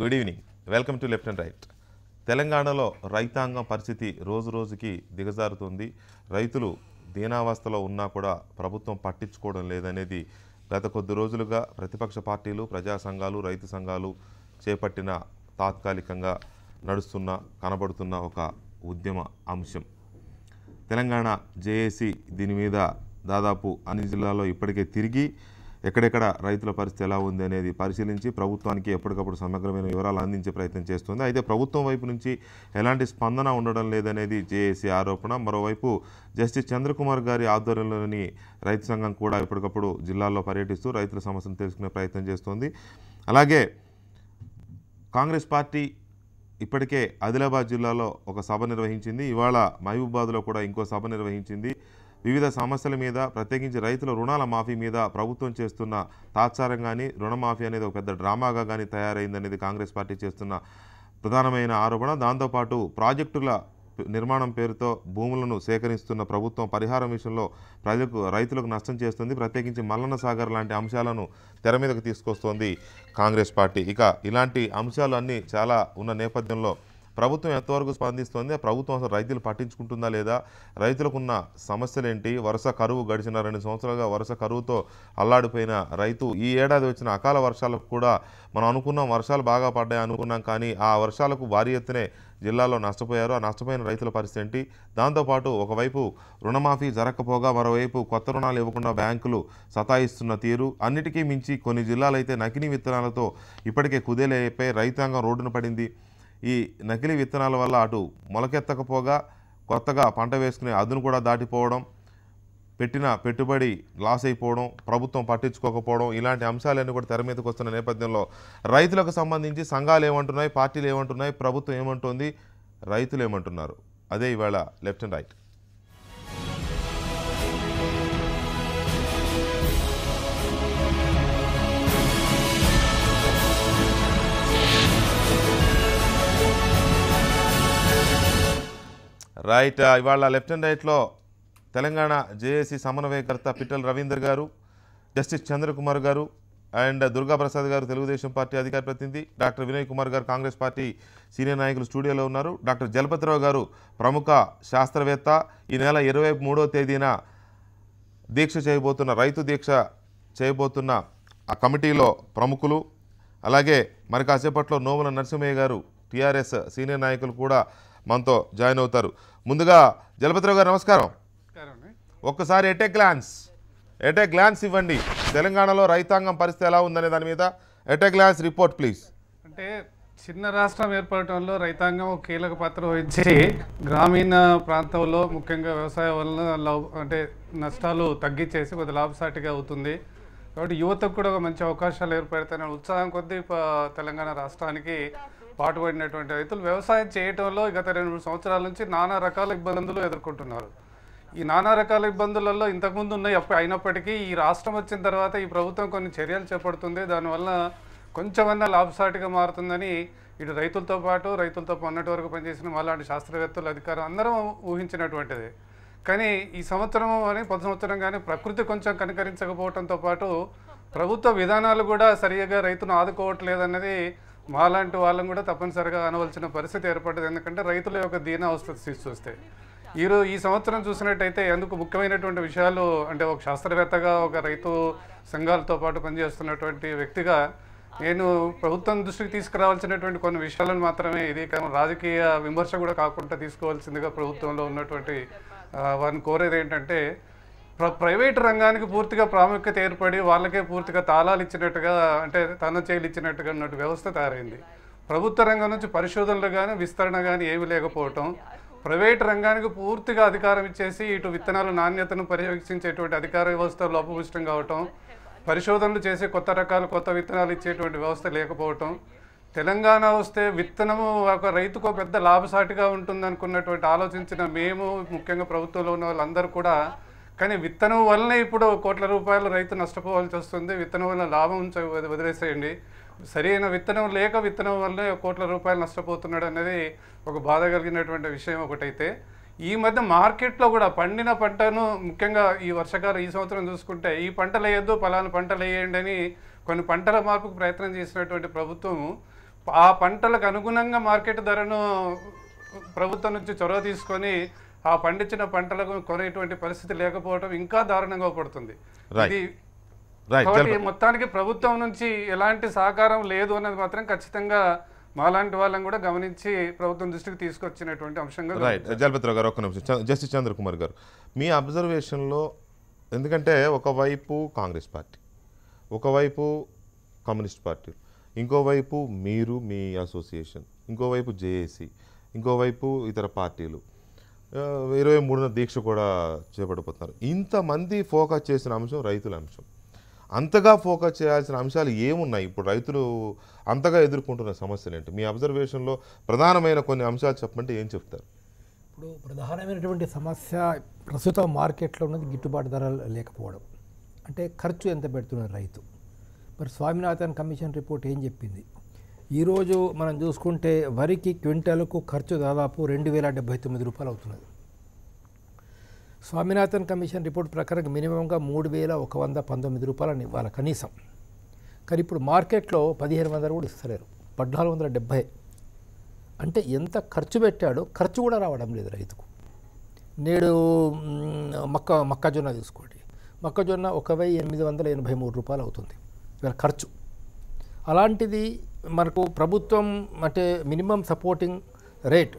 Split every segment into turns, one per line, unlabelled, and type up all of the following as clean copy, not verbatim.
Good evening. Welcome to left and right. తెలంగాణలో రైతాంగం పరిస్థితి రోజు రోజుకి దిగజారుతుంది. రైతులు దీనావస్థలో ఉన్నా కూడా ప్రభుత్వం పట్టించుకోవడం లేదనేది గత కొద్ది రోజులుగా ప్రతిపక్ష పార్టీలు, ప్రజా సంఘాలు, రైతు సంఘాలు చేపట్టిన తాత్కాలికంగా కనబడుతున్న ఒక ఉద్యమ అంశం. తెలంగాణ జేఏసీ దీని మీద దాదాపు అన్ని జిల్లాల్లో ఇప్పటికే తిరిగి ఎక్కడెక్కడ రైతుల పరిస్థితి ఎలా ఉంది అనేది పరిశీలించి ప్రభుత్వానికి ఎప్పటికప్పుడు సమగ్రమైన వివరాలు అందించే ప్రయత్నం చేస్తుంది. అయితే ప్రభుత్వం వైపు నుంచి ఎలాంటి స్పందన ఉండడం లేదనేది జేఏసీ ఆరోపణ. మరోవైపు జస్టిస్ చంద్రకుమార్ గారి ఆధ్వర్యంలోని రైతు సంఘం కూడా ఎప్పటికప్పుడు జిల్లాల్లో పర్యటిస్తూ రైతుల సమస్యను తెలుసుకునే ప్రయత్నం చేస్తోంది. అలాగే కాంగ్రెస్ పార్టీ ఇప్పటికే ఆదిలాబాద్ జిల్లాలో ఒక సభ నిర్వహించింది. ఇవాళ మహబూబాబాద్లో కూడా ఇంకో సభ నిర్వహించింది. వివిధ సమస్యల మీద, ప్రత్యేకించి రైతుల రుణాల మాఫీ మీద ప్రభుత్వం చేస్తున్న తాత్సారం కానీ, రుణమాఫీ అనేది ఒక పెద్ద డ్రామాగా కానీ తయారైందనేది కాంగ్రెస్ పార్టీ చేస్తున్న ప్రధానమైన ఆరోపణ. దాంతోపాటు ప్రాజెక్టుల నిర్మాణం పేరుతో భూములను సేకరిస్తున్న ప్రభుత్వం పరిహారం విషయంలో రైతులకు నష్టం చేస్తుంది. ప్రత్యేకించి మల్లన్న సాగర్ లాంటి అంశాలను తెర మీదకు తీసుకొస్తోంది కాంగ్రెస్ పార్టీ. ఇక ఇలాంటి అంశాలు అన్నీ చాలా ఉన్న నేపథ్యంలో ప్రభుత్వం ఎంతవరకు స్పందిస్తోంది, ప్రభుత్వం అసలు రైతులు పట్టించుకుంటుందా లేదా, రైతులకున్న సమస్యలేంటి, వరుస కరువు గడిచిన 2 సంవత్సరాలుగా వరుస కరువుతో అల్లాడిపోయిన రైతు ఈ ఏడాది వచ్చిన అకాల వర్షాలకు కూడా మనం అనుకున్నాం వర్షాలు బాగా పడ్డాయి అనుకున్నాం, కానీ ఆ వర్షాలకు భారీ ఎత్తునే జిల్లాలో నష్టపోయారు. ఆ నష్టపోయిన రైతుల పరిస్థితి ఏంటి, దాంతోపాటు ఒకవైపు రుణమాఫీ జరగకపోగా మరోవైపు కొత్త రుణాలు ఇవ్వకుండా బ్యాంకులు సతాయిస్తున్న తీరు, అన్నిటికీ మించి కొన్ని జిల్లాలైతే నకిలీ విత్తనాలతో ఇప్పటికే కుదేలైపోయి రైతాంగం రోడ్డున పడింది. ఈ నకిలీ విత్తనాల వల్ల అటు మొలకెత్తకపోగా కొత్తగా పంట వేసుకునే అదును కూడా దాటిపోవడం, పెట్టిన పెట్టుబడి లాస్ అయిపోవడం, ప్రభుత్వం పట్టించుకోకపోవడం, ఇలాంటి అంశాలన్నీ కూడా తెర మీదకి వస్తున్న నేపథ్యంలో రైతులకు సంబంధించి సంఘాలు ఏమంటున్నాయి, పార్టీలు ఏమంటున్నాయి, ప్రభుత్వం ఏమంటుంది, రైతులు ఏమంటున్నారు, అదే ఇవాళ లెఫ్ట్ అండ్ రైట్. రైట్. ఇవాళ లెఫ్ట్ అండ్ రైట్లో తెలంగాణ జేఏసీ సమన్వయకర్త పిట్టల రవీందర్ గారు, జస్టిస్ చంద్రకుమార్ గారు అండ్ దుర్గాప్రసాద్ గారు తెలుగుదేశం పార్టీ అధికార ప్రతినిధి, డాక్టర్ వినయ్ కుమార్ గారు కాంగ్రెస్ పార్టీ సీనియర్ నాయకులు స్టూడియోలో ఉన్నారు. డాక్టర్ జలపతిరావు గారు ప్రముఖ శాస్త్రవేత్త, ఈ నెల 23వ తేదీన రైతు దీక్ష చేయబోతున్న ఆ కమిటీలో ప్రముఖులు. అలాగే మరి కాసేపట్లో నోముల నరసింహయ్య గారు టీఆర్ఎస్ సీనియర్ నాయకులు కూడా మనతో జాయిన్ అవుతారు. ముందుగా జలపతిరావు గారు నమస్కారం. ఒక్కసారి ఎట్ ఏ గ్లాన్స్ ఇవ్వండి, తెలంగాణలో రైతాంగం పరిస్థితి ఎలా ఉందనే దాని మీద at a glance report please.
అంటే చిన్న రాష్ట్రం ఏర్పడటంలో రైతాంగం కీలక పాత్ర వహించి గ్రామీణ ప్రాంతంలో ముఖ్యంగా వ్యవసాయం వలన అంటే నష్టాలు తగ్గించేసి కొద్ది లాభసాటిగా అవుతుంది. కాబట్టి యువతకు కూడా ఒక మంచి అవకాశాలు ఏర్పడతాయని ఉత్సాహం కొద్దీ తెలంగాణ రాష్ట్రానికి పాటుపడినటువంటి రైతులు వ్యవసాయం చేయటంలో గత 2-3 సంవత్సరాల నుంచి నానా రకాల ఇబ్బందులు ఎదుర్కొంటున్నారు. ఈ నానా రకాల ఇబ్బందులలో ఇంతకుముందు ఉన్నాయి అయినప్పటికీ ఈ రాష్ట్రం వచ్చిన తర్వాత ఈ ప్రభుత్వం కొన్ని చర్యలు చేపడుతుంది. దానివల్ల కొంచెమన్నా లాభసాటిగా మారుతుందని ఇటు రైతులతో పాటు రైతులతో మొన్నటి వరకు పనిచేసిన అలాంటి శాస్త్రవేత్తలు, అధికారులు అందరం ఊహించినటువంటిది. కానీ ఈ సంవత్సరం అని 10 సంవత్సరం కానీ ప్రకృతి కొంచెం కనికరించకపోవడంతో పాటు ప్రభుత్వ విధానాలు కూడా సరిగా రైతును ఆదుకోవట్లేదన్నది మాలాంటి వాళ్ళని కూడా తప్పనిసరిగా అనవలసిన పరిస్థితి ఏర్పడ్డది. ఎందుకంటే రైతుల యొక్క దీనావస్థ చూస్తే ఈ సంవత్సరం చూసినట్టయితే ఎందుకు ముఖ్యమైనటువంటి విషయాలు అంటే ఒక శాస్త్రవేత్తగా, ఒక రైతు సంఘాలతో పాటు పనిచేస్తున్నటువంటి వ్యక్తిగా నేను ప్రభుత్వం దృష్టికి తీసుకురావాల్సినటువంటి కొన్ని విషయాలను మాత్రమే, ఇది రాజకీయ విమర్శ కూడా కాకుండా తీసుకోవాల్సిందిగా ప్రభుత్వంలో ఉన్నటువంటి వారిని కోరేది ఏంటంటే, ప్రైవేటు రంగానికి పూర్తిగా ప్రాముఖ్యత ఏర్పడి వాళ్ళకే పూర్తిగా తాళాలు ఇచ్చినట్టుగా, అంటే తన చేలు ఇచ్చినట్టుగా ఉన్నట్టు వ్యవస్థ తయారైంది. ప్రభుత్వ రంగం నుంచి పరిశోధనలు కానీ విస్తరణ కానీ ఏమీ లేకపోవటం, ప్రైవేటు రంగానికి పూర్తిగా అధికారం ఇచ్చేసి ఇటు విత్తనాల నాణ్యతను పర్యవేక్షించేటువంటి అధికార వ్యవస్థ లోపభూయిష్టం కావటం, పరిశోధనలు చేసి కొత్త విత్తనాలు ఇచ్చేటువంటి వ్యవస్థ లేకపోవటం, తెలంగాణ వస్తే విత్తనము ఒక రైతుకు పెద్ద లాభసాటిగా ఉంటుందనుకున్నటువంటి ఆలోచించిన మేము, ముఖ్యంగా ప్రభుత్వంలో ఉన్న వాళ్ళందరూ కూడా, కానీ విత్తనం వల్లనే ఇప్పుడు కోట్ల రూపాయలు రైతు నష్టపోవాల్సి వస్తుంది. విత్తనం వల్ల లాభం వదిలేసేయండి, సరైన విత్తనం లేక విత్తనం వల్లనే కోట్ల రూపాయలు నష్టపోతున్నాడు అనేది ఒక బాధ కలిగినటువంటి విషయం ఒకటైతే, ఈ మధ్య మార్కెట్లో కూడా పండిన పంటను ముఖ్యంగా ఈ వర్షకాలం ఈ సంవత్సరం చూసుకుంటే ఈ పంటలు వేయొద్దు, పలానా పంటలు వేయండి అని కొన్ని పంటల మార్పుకు ప్రయత్నం చేసినటువంటి ప్రభుత్వం ఆ పంటలకు అనుగుణంగా మార్కెట్ ధరను ప్రభుత్వం నుంచి చొరవ తీసుకొని ఆ పండించిన పంటలకు కొనేటువంటి పరిస్థితి లేకపోవడం ఇంకా దారుణంగా పడుతుంది.
Right.
ఇది
రైట్
కాబట్టి మొత్తానికి ప్రభుత్వం నుంచి ఎలాంటి సహకారం లేదు అన్నది మాత్రం ఖచ్చితంగా మాలాంటి వాళ్ళని కూడా గమనించి ప్రభుత్వం దృష్టికి తీసుకొచ్చినటువంటి అంశంగా
రైట్ జలపతిరావు గారు ఒక్క నిమిషం. జస్టిస్ చంద్రకుమార్ గారు, మీ అబ్జర్వేషన్లో, ఎందుకంటే ఒకవైపు కాంగ్రెస్ పార్టీ, ఒకవైపు కమ్యూనిస్ట్ పార్టీ, ఇంకోవైపు మీరు మీ అసోసియేషన్, ఇంకోవైపు జేఏసీ, ఇంకోవైపు ఇతర పార్టీలు 23న దీక్ష కూడా చేపట్టబోతున్నారు. ఇంతమంది ఫోకస్ చేసిన అంశం రైతుల అంశం. అంతగా ఫోకస్ చేయాల్సిన అంశాలు ఏమున్నాయి? ఇప్పుడు రైతులు అంతగా ఎదుర్కొంటున్న సమస్యలు ఏంటి? మీ అబ్జర్వేషన్లో ప్రధానమైన కొన్ని అంశాలు చెప్పమంటే ఏం చెప్తారు?
ఇప్పుడు ప్రధానమైనటువంటి సమస్య ప్రస్తుతం మార్కెట్లో ఉన్నది గిట్టుబాటు ధర లేకపోవడం. అంటే ఖర్చు ఎంత పెడుతున్నారు రైతు. మరి స్వామినాథన్ కమిషన్ రిపోర్ట్ ఏం చెప్పింది? ఈరోజు మనం చూసుకుంటే వరికి క్వింటాలకు ఖర్చు దాదాపు 2079 రూపాయలు అవుతున్నది. స్వామినాథన్ కమిషన్ రిపోర్ట్ ప్రకారం మినిమంగా 3119 రూపాయలని ఇవ్వాలి కనీసం. కానీ ఇప్పుడు మార్కెట్లో 1500 కూడా ఇస్తలేరు, 1470. అంటే ఎంత ఖర్చు పెట్టాడో ఖర్చు కూడా రావడం లేదు రైతుకు. నేడు మొక్కజొన్న తీసుకోండి, మొక్కజొన్న 1883 రూపాయలు అవుతుంది ఇవాళ ఖర్చు. అలాంటిది మనకు ప్రభుత్వం అంటే మినిమం సపోర్టింగ్ రేట్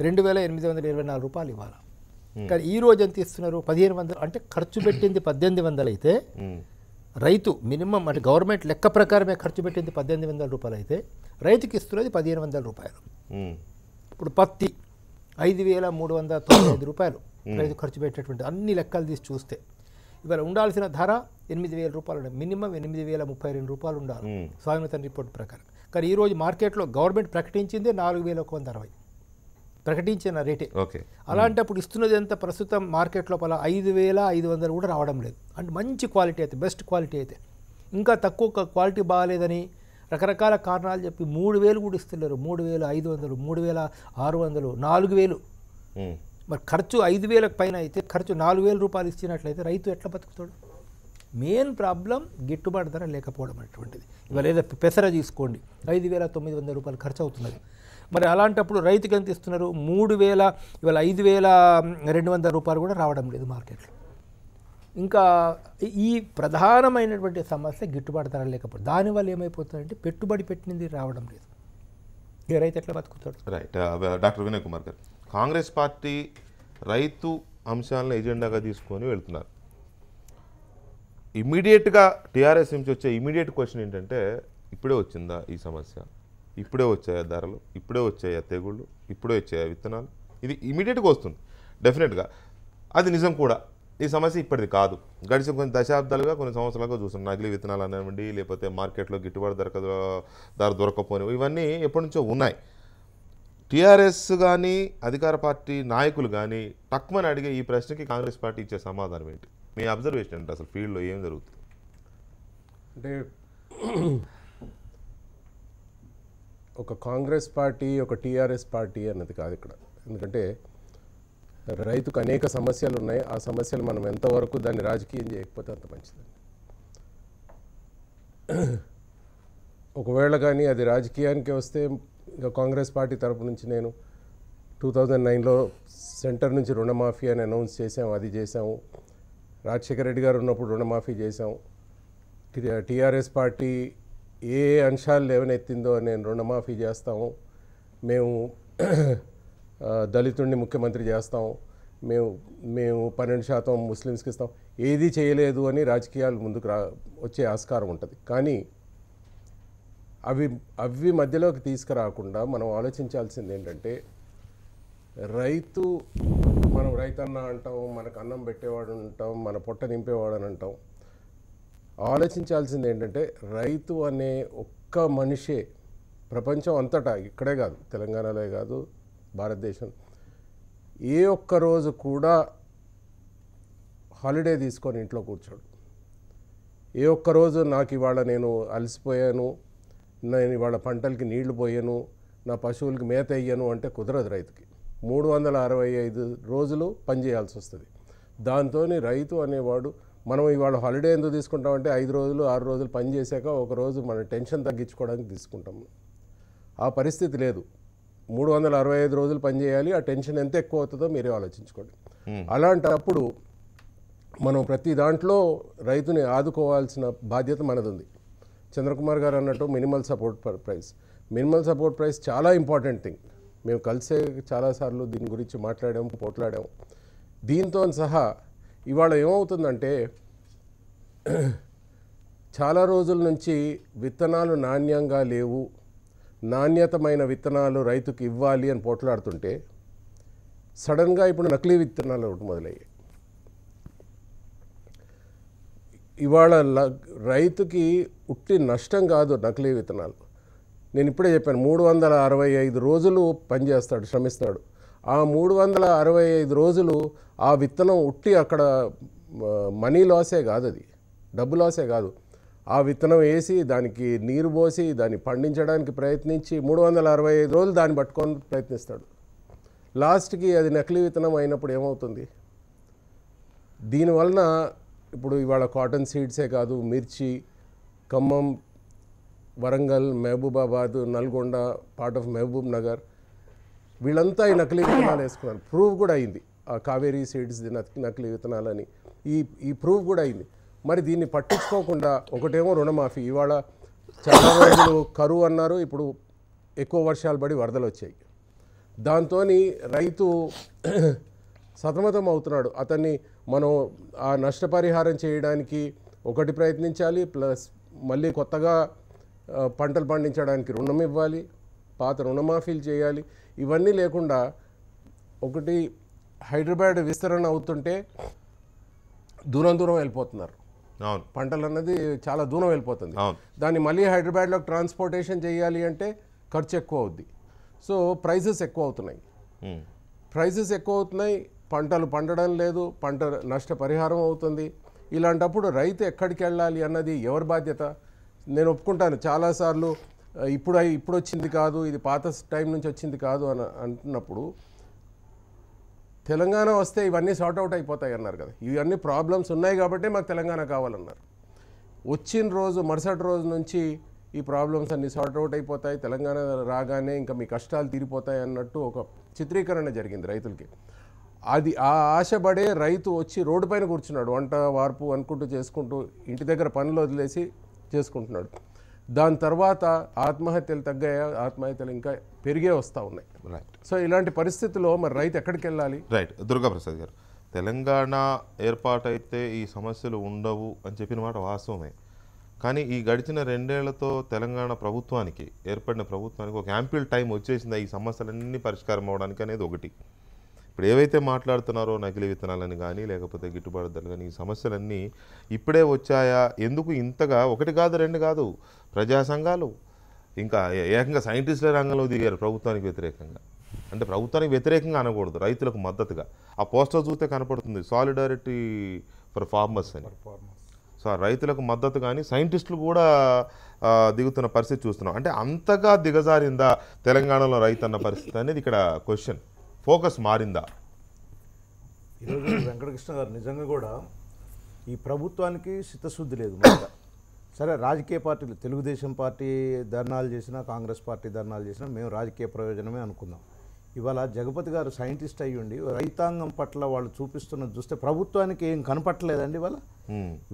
2824 రూపాయలు ఇవ్వాలి. కానీ ఈ రోజు ఎంత ఇస్తున్నారు? 1500. అంటే ఖర్చు పెట్టింది 1800 అయితే రైతు మినిమం అంటే గవర్నమెంట్ లెక్క ప్రకారమే ఖర్చు పెట్టింది 1800 రూపాయలు అయితే రైతుకి ఇస్తున్నది 1500 రూపాయలు. ఇప్పుడు పత్తి 5395 రూపాయలు రైతు ఖర్చు పెట్టేటువంటి అన్ని లెక్కలు తీసి చూస్తే ఇవాళ ఉండాల్సిన ధర 8000 రూపాయలు, మినిమం 8032 రూపాయలు ఉండాలి స్వామినాథన్ రిపోర్ట్ ప్రకారం. కానీ ఈరోజు మార్కెట్లో గవర్నమెంట్ ప్రకటించిందే 4160 ప్రకటించిన రేటే. అలాంటప్పుడు ఇస్తున్నది ఎంత? ప్రస్తుతం మార్కెట్ లోపల 5500 కూడా రావడం లేదు. అంటే మంచి క్వాలిటీ అయితే, బెస్ట్ క్వాలిటీ అయితే, ఇంకా తక్కువ క్వాలిటీ బాగాలేదని రకరకాల కారణాలు చెప్పి 3000 కూడా ఇస్తున్నారు. 3500, 3600, 4000. మరి ఖర్చు 5000 పైన అయితే ఖర్చు 4000 రూపాయలు ఇచ్చినట్లయితే రైతు ఎట్లా బతుకుతాడు? మెయిన్ ప్రాబ్లం గిట్టుబాటు ధర లేకపోవడం అటువంటిది. ఇవాళ ఏదో పెసర తీసుకోండి, 5900 రూపాయలు ఖర్చు అవుతున్నది. మరి అలాంటప్పుడు రైతుకి ఎంత ఇస్తున్నారు? 3000, ఇవాళ 5200 రూపాయలు కూడా రావడం లేదు మార్కెట్లో. ఇంకా ఈ ప్రధానమైనటువంటి సమస్య గిట్టుబాటు ధర లేకపోవడం. దానివల్ల ఏమైపోతుందంటే పెట్టుబడి పెట్టినది రావడం లేదు. ఈ రైతు ఎట్లా బతుకుతాడు?
రైట్. డాక్టర్ వినయ్ కుమార్ గారు, కాంగ్రెస్ పార్టీ రైతు అంశాలను ఎజెండాగా తీసుకొని వెళ్తున్నారు. ఇమీడియట్గా టీఆర్ఎస్ నుంచి వచ్చే ఇమీడియట్ క్వశ్చన్ ఏంటంటే, ఇప్పుడే వచ్చిందా ఈ సమస్య? ఇప్పుడే వచ్చాయా ధరలు? ఇప్పుడే వచ్చాయా తెగుళ్ళు? ఇప్పుడే వచ్చాయా విత్తనాలు? ఇది ఇమీడియట్గా వస్తుంది డెఫినెట్గా. అది నిజం కూడా. ఈ సమస్య ఇప్పటిది కాదు. గడిచిన కొన్ని దశాబ్దాలుగా, కొన్ని సంవత్సరాలుగా చూస్తున్నాం. నకిలీ విత్తనాలు అనేవండి, లేకపోతే మార్కెట్లో గిట్టుబాటు ధర దొరకపోనివి, ఇవన్నీ ఎప్పటి నుంచో ఉన్నాయి. టీఆర్ఎస్ కానీ అధికార పార్టీ నాయకులు కానీ తక్కువని అడిగే ఈ ప్రశ్నకి కాంగ్రెస్ పార్టీ ఇచ్చే సమాధానం ఏంటి? మీ అబ్జర్వేషన్ అంటే అసలు ఫీల్డ్లో ఏం జరుగుతుంది?
అంటే ఒక కాంగ్రెస్ పార్టీ, ఒక టీఆర్ఎస్ పార్టీ అన్నది కాదు ఇక్కడ. ఎందుకంటే రైతుకు అనేక సమస్యలు ఉన్నాయి. ఆ సమస్యలు మనం ఎంతవరకు దాన్ని రాజకీయం చేయకపోతే అంత మంచిదండి. ఒకవేళ కానీ అది రాజకీయానికి వస్తే, ఇంకా కాంగ్రెస్ పార్టీ తరపు నుంచి నేను 2009లో సెంటర్ నుంచి రుణమాఫీ అని అనౌన్స్ చేసాము. అది చేసాము. రాజశేఖర రెడ్డి గారు ఉన్నప్పుడు రుణమాఫీ చేసాము. టీఆర్ఎస్ పార్టీ ఏ అంశాలు లేవనెత్తిందో నేను రుణమాఫీ చేస్తాము, మేము దళితుడిని ముఖ్యమంత్రి చేస్తాము, మేము 12% ముస్లిమ్స్కి ఇస్తాం, ఏది చేయలేదు అని రాజకీయాలు ముందుకు వచ్చే ఆస్కారం ఉంటుంది. కానీ అవి మధ్యలోకి తీసుకురాకుండా మనం ఆలోచించాల్సింది ఏంటంటే, మనం రైతన్న అంటాం, మనకు అన్నం పెట్టేవాడు అంటాం, మన పొట్ట నింపేవాడు అని అంటాం. ఆలోచించాల్సింది ఏంటంటే, రైతు అనే ఒక్క మనిషే ప్రపంచం అంతటా, ఇక్కడే కాదు, తెలంగాణలో కాదు, భారతదేశం, ఏ ఒక్క రోజు కూడా హాలిడే తీసుకొని ఇంట్లో కూర్చోడు. ఏ ఒక్క రోజు నాకు ఇవాళ నేను అలసిపోయాను, నేను ఇవాళ పంటలకి నీళ్లు పోయాను, నా పశువులకి మేత వేయను అంటే కుదరదు రైతుకి. 365 రోజులు పనిచేయాల్సి వస్తుంది. దాంతో రైతు అనేవాడు, మనం ఇవాళ హాలిడే ఎందుకు తీసుకుంటామంటే 5 రోజులు 6 రోజులు పని చేశాక ఒక రోజు మన టెన్షన్ తగ్గించుకోవడానికి తీసుకుంటాం. ఆ పరిస్థితి లేదు. 365 రోజులు పనిచేయాలి. ఆ టెన్షన్ ఎంత ఎక్కువ అవుతుందో మీరే ఆలోచించుకోండి. అలాంటప్పుడు మనం ప్రతి దాంట్లో రైతుని ఆదుకోవాల్సిన బాధ్యత మనది ఉంది. చంద్రకుమార్ గారు అన్నట్టు minimal support price. Minimal support price చాలా ఇంపార్టెంట్ థింగ్. మేము కలిసే చాలాసార్లు దీని గురించి మాట్లాడాము, పోట్లాడాము. దీంతో సహా ఇవాళ ఏమవుతుందంటే చాలా రోజుల నుంచి విత్తనాలు నాణ్యంగా లేవు, నాణ్యతమైన విత్తనాలు రైతుకి ఇవ్వాలి అని పోట్లాడుతుంటే సడన్గా ఇప్పుడు నకిలీ విత్తనాలు ఒకటి మొదలయ్యాయి. ఇవాళ రైతుకి ఉట్టి నష్టం కాదు నకిలీ విత్తనాలు. నేను ఇప్పుడే చెప్పాను, 365 రోజులు పనిచేస్తాడు, శ్రమిస్తాడు. ఆ 365 రోజులు ఆ విత్తనం ఉట్టి అక్కడ మనీ లాసే కాదు, అది డబ్బు లాసే కాదు. ఆ విత్తనం వేసి దానికి నీరు పోసి దాన్ని పండించడానికి ప్రయత్నించి 365 రోజులు దాన్ని పట్టుకొని ప్రయత్నిస్తాడు. లాస్ట్కి అది నకిలీ విత్తనం అయినప్పుడు ఏమవుతుంది? దీనివలన ఇప్పుడు ఇవాళ కాటన్ సీడ్సే కాదు, మిర్చి, ఖమ్మం, వరంగల్, మహబూబాబాద్, నల్గొండ, పార్ట్ ఆఫ్ మహబూబ్ నగర్, వీళ్ళంతా ఈ నకిలీ విత్తనాలు వేసుకున్నారు. ప్రూవ్ కూడా అయింది, ఆ కావేరీ సీడ్స్ నకిలీ విత్తనాలని ఈ ప్రూవ్ కూడా అయింది. మరి దీన్ని పట్టించుకోకుండా ఒకటేమో రుణమాఫీ. ఇవాళ చాలా రోజులు కరువు అన్నారు, ఇప్పుడు ఎక్కువ వర్షాలు పడి వరదలు వచ్చాయి. దాంతో రైతు సతమతం అవుతున్నాడు. అతన్ని మనం ఆ నష్టపరిహారం చేయడానికి ఒకటి ప్రయత్నించాలి, ప్లస్ మళ్ళీ కొత్తగా పంటలు పండించడానికి రుణం ఇవ్వాలి, పాత రుణమాఫీలు చేయాలి. ఇవన్నీ లేకుండా ఒకటి హైదరాబాద్ విస్తరణ అవుతుంటే దూరం వెళ్ళిపోతున్నారు. పంటలు అన్నది చాలా దూరం వెళ్ళిపోతుంది. దాన్ని మళ్ళీ హైదరాబాద్లోకి ట్రాన్స్పోర్టేషన్ చేయాలి అంటే ఖర్చు ఎక్కువ అవుద్ది. సో ప్రైసెస్ ఎక్కువ అవుతున్నాయి, పంటలు పండడం లేదు, పంట నష్టపరిహారం అవుతుంది. ఇలాంటప్పుడు రైతు ఎక్కడికి వెళ్ళాలి అన్నది ఎవరి బాధ్యత? నేను ఒప్పుకుంటాను, చాలాసార్లు ఇప్పుడు వచ్చింది కాదు, ఇది పాత టైం నుంచి వచ్చింది కాదు అని అంటున్నప్పుడు తెలంగాణ వస్తే ఇవన్నీ సార్ట్అవుట్ అయిపోతాయి అన్నారు కదా. ఇవన్నీ ప్రాబ్లమ్స్ ఉన్నాయి కాబట్టి మాకు తెలంగాణ కావాలన్నారు. వచ్చిన రోజు మరుసటి రోజు నుంచి ఈ ప్రాబ్లమ్స్ అన్నీ సార్ట్అవుట్ అయిపోతాయి, తెలంగాణ రాగానే ఇంకా మీ కష్టాలు తీరిపోతాయి అన్నట్టు ఒక చిత్రీకరణ జరిగింది రైతులకి. అది ఆ ఆశపడే రైతు వచ్చి రోడ్డు పైన కూర్చున్నాడు, వంట వార్పు అనుకుంటూ చేసుకుంటూ ఇంటి దగ్గర పనులు వదిలేసి చేసుకుంటున్నాడు. దాని తర్వాత ఆత్మహత్యలు తగ్గాయా? ఆత్మహత్యలు ఇంకా పెరిగే వస్తూ ఉన్నాయి.
రైట్.
సో ఇలాంటి పరిస్థితుల్లో మరి రైతు ఎక్కడికి వెళ్ళాలి?
రైట్. దుర్గాప్రసాద్ గారు, తెలంగాణ ఏర్పాటైతే ఈ సమస్యలు ఉండవు అని చెప్పిన మాట వాస్తవమే. కానీ ఈ గడిచిన 2 ఏళ్లతో తెలంగాణ ప్రభుత్వానికి, ఏర్పడిన ప్రభుత్వానికి ఒక యాంపిల్ టైం వచ్చేసింది ఈ సమస్యలన్నీ పరిష్కారం అవ్వడానికి అనేది ఒకటి. ఇప్పుడు ఏవైతే మాట్లాడుతున్నారో నకిలీ విత్తనాలని కానీ లేకపోతే గిట్టుబాటు ధరలు కానీ, ఈ సమస్యలన్నీ ఇప్పుడే వచ్చాయా? ఎందుకు ఇంతగా? 1 కాదు 2 కాదు, ప్రజా సంఘాలు ఇంకా ఏకంగా సైంటిస్టుల రంగంలో దిగారు ప్రభుత్వానికి వ్యతిరేకంగా. అంటే ప్రభుత్వానికి వ్యతిరేకంగా అనకూడదు, రైతులకు మద్దతుగా. ఆ పోస్టర్ చూస్తే కనపడుతుంది, సాలిడారిటీ ఫర్ ఫార్మర్స్ అని. సో రైతులకు మద్దతు కానీ సైంటిస్టులు కూడా దిగుతున్న పరిస్థితి చూస్తున్నాం. అంటే అంతగా దిగజారిందా తెలంగాణలో రైతు అన్న పరిస్థితి అనేది ఇక్కడ క్వశ్చన్. ఫోకస్ మారిందా?
ఈరోజు వెంకటకృష్ణ గారు నిజంగా కూడా ఈ ప్రభుత్వానికి చిత్తశుద్ధి లేదు మాట. సరే, రాజకీయ పార్టీలు, తెలుగుదేశం పార్టీ ధర్నాలు చేసినా, కాంగ్రెస్ పార్టీ ధర్నాలు చేసినా మేము రాజకీయ ప్రయోజనమే అనుకుందాం. ఇవాళ జగపతి గారు సైంటిస్ట్ అయ్యుండి రైతాంగం పట్ల వాళ్ళు చూపిస్తున్నది చూస్తే ప్రభుత్వానికి ఏం కనపట్టలేదండి.